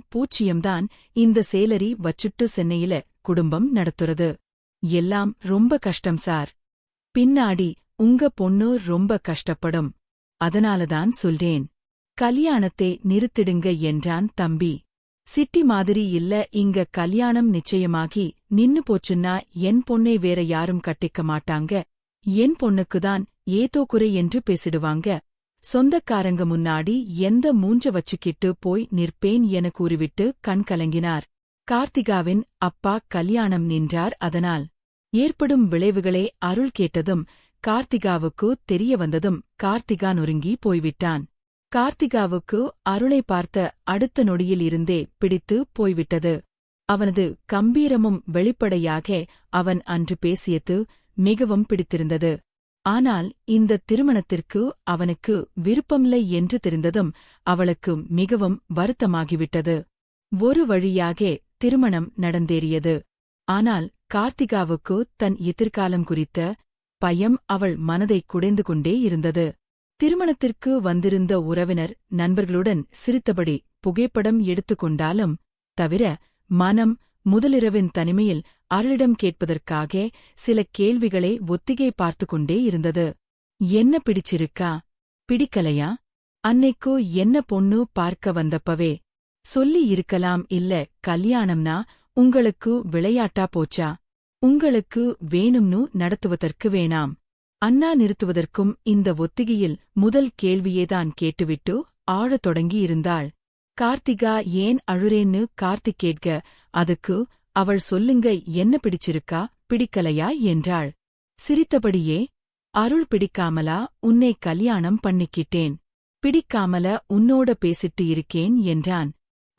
பூச்சியம்தான். இந்த சேலரி வச்சுட்டு சென்னையில குடும்பம் நடத்துறது எல்லாம் ரொம்ப கஷ்டம் சார். பின்னாடி உங்க பொண்ணு ரொம்ப கஷ்டப்படும். அதனாலதான் சொல்றேன், கல்யாணத்தை நிறுத்திடுங்க என்றான் தம்பி. சிட்டி மாதிரி இல்ல, இங்க கல்யாணம் நிச்சயமாகி நின்னு போச்சுன்னா என் பொண்ணை வேற யாரும் கட்டிக்க மாட்டாங்க. என் பொண்ணுக்குதான் ஏதோ குறை என்று பேசிடுவாங்க. சொந்தக்காரங்க முன்னாடி எந்த மூஞ்ச வச்சுக்கிட்டு போய் நிற்பேன் என கூறிவிட்டு கண் கலங்கினார். கார்த்திகாவின் அப்பா கல்யாணம் நின்றார். அதனால் ஏற்படும் விளைவுகளை அருள் கேட்டதும் கார்த்திகாவுக்கு தெரிய வந்ததும் கார்த்திகா நொறுங்கி போய்விட்டான். கார்த்திகாவுக்கு அருளை பார்த்த அடுத்த நொடியில் இருந்தே பிடித்து போய்விட்டது. அவனது கம்பீரமும் வெளிப்படையாக அவன் அன்று பேசியது மிகவும் பிடித்திருந்தது. ஆனால் இந்த திருமணத்திற்கு அவனுக்கு விருப்பமில்லை என்று தெரிந்ததும் அவளுக்கு மிகவும் வருத்தமாகிவிட்டது. ஒரு வழியாக திருமணம் நடந்தேறியது. ஆனால் கார்த்திகாவுக்கு தன் எதிர்காலம் குறித்த பயம் அவள் மனதை குடைந்து கொண்டே இருந்தது. திருமணத்திற்கு வந்திருந்த உறவினர் நண்பர்களுடன் சிரித்தபடி புகைப்படம் எடுத்துக்கொண்டாலும் தவிர மனம் முதலிரவின் தனிமையில் அருளிடம் கேட்பதற்காக சில கேள்விகளை ஒத்திகை பார்த்து கொண்டே இருந்தது. என்ன பிடிச்சிருக்கா, பிடிக்கலையா, அன்னைக்கு என்ன பொண்ணு பார்க்க வந்தப்பவே சொல்லி இருக்கலாம். இல்ல கல்யாணம்னா உங்களுக்கு விளையாட்டா போச்சா, உங்களுக்கு வேணும்னு நடத்துவதற்கு வேணாம் அண்ணா நிறுத்துவதற்கும் இந்த ஒத்திகையில் முதல் கேள்வியேதான் கேட்டுவிட்டு ஆழத் தொடங்கியிருந்தாள். கார்த்திகா ஏன் அழுறேன்னு கார்த்திக் கேட்க அதுக்கு அவள் சொல்லுங்க, என்ன பிடிச்சிருக்கா, பிடிக்கலையா என்றாள். சிரித்தபடியே, அருள் பிடிக்காமலா உன்னை கல்யாணம் பண்ணிக்கிட்டேன், பிடிக்காமல உன்னோட பேசிட்டு இருக்கேன் என்றான்.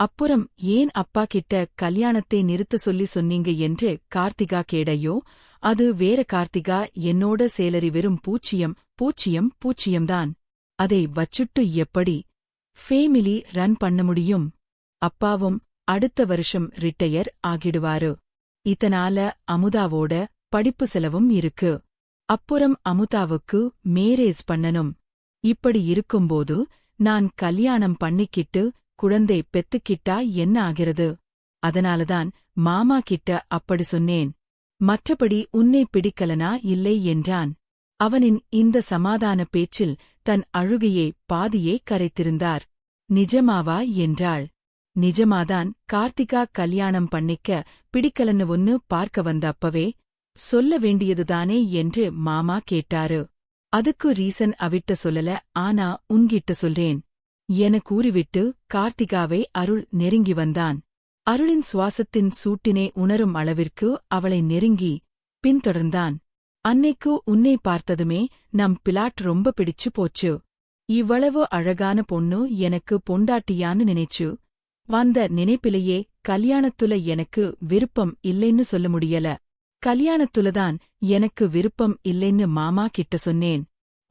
அப்புறம் ஏன் அப்பா கிட்ட கல்யாணத்தை நிறுத்த சொல்லி சொன்னீங்க என்று கார்த்திகா கேடையோ, அது வேற கார்த்திகா, என்னோட சேலரி வெறும் பூச்சியம்தான். அதை வச்சுட்டு எப்படி ஃபேமிலி ரன் பண்ண முடியும்? அப்பாவும் அடுத்த வருஷம் ரிட்டையர் ஆகிடுவாரு. இதனால அமுதாவோட படிப்பு செலவும் இருக்கு. அப்புறம் அமுதாவுக்கு மேரேஜ் பண்ணனும். இப்படி இருக்கும்போது நான் கல்யாணம் பண்ணிக்கிட்டு குழந்தை பெத்துக்கிட்டா என்ன ஆகிறது? அதனாலதான் மாமா கிட்ட அப்படி சொன்னேன். மற்றபடி உன்னை பிடிக்கலனா இல்லை என்றான். அவனின் இந்த சமாதான பேச்சில் தன் அழுகையை பாதியே கரைத்திருந்தார். நிஜமாவா என்றாள். நிஜமாதான். கார்த்திகா கல்யாணம் பண்ணிக்க பிடிக்கலன்னு ஒன்னு பார்க்க வந்த அப்பவே சொல்ல வேண்டியதுதானே என்று மாமா கேட்டாரு. அதுக்கு ரீசன் அவிட்ட சொல்லல, ஆனா உன்கிட்ட சொல்றேன் என கூறிவிட்டு கார்த்திகாவை அருள் நெருங்கி வந்தான். அருளின் சுவாசத்தின் சூட்டினை உணரும் அளவிற்கு அவளை நெருங்கி பின்தொடர்ந்தான். அன்னைக்கு உன்னை பார்த்ததுமே நம் பிளாட் ரொம்ப பிடிச்சு போச்சு. இவ்வளவு அழகான பொண்ணு எனக்கு பொண்டாட்டியான்னு நினைச்சு வந்த நினைப்பிலேயே கல்யாணத்துல எனக்கு விருப்பம் இல்லைன்னு சொல்ல முடியல. கல்யாணத்துலதான் எனக்கு விருப்பம் இல்லைன்னு மாமா கிட்ட சொன்னேன்.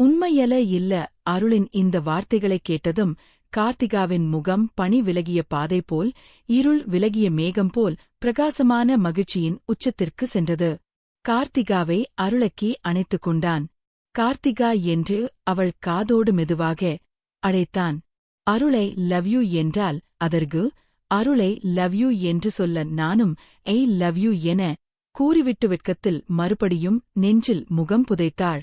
உண்மையல இல்ல. அருளின் இந்த வார்த்தைகளைக் கேட்டதும் கார்த்திகாவின் முகம் பனி விலகிய பாதை போல், இருள் விலகிய மேகம் போல் பிரகாசமான மகிழ்ச்சியின் உச்சத்திற்கு சென்றது. கார்த்திகாவை அருளக்கி அணைத்துக் கொண்டான். கார்த்திகா என்று அவள் காதோடு மெதுவாக அழைத்தான். அருளை லவ் யூ என்றால் அதற்கு அருளை லவ் யூ என்று சொல்ல நானும் ஐ லவ் யூ என கூறிவிட்டு வெட்கத்தில் மறுபடியும் நெஞ்சில் முகம் புதைத்தாள்.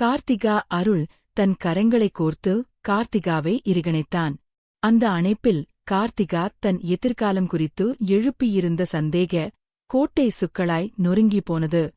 கார்த்திகா அருள் தன் கரங்களைக் கோர்த்து கார்த்திகாவை இறுகணைத்தான். அந்த அணைப்பில் கார்த்திகா தன் எதிர்காலம் குறித்து எழுப்பியிருந்த சந்தேக கோட்டை சுக்களாய் நொறுங்கிப் போனது.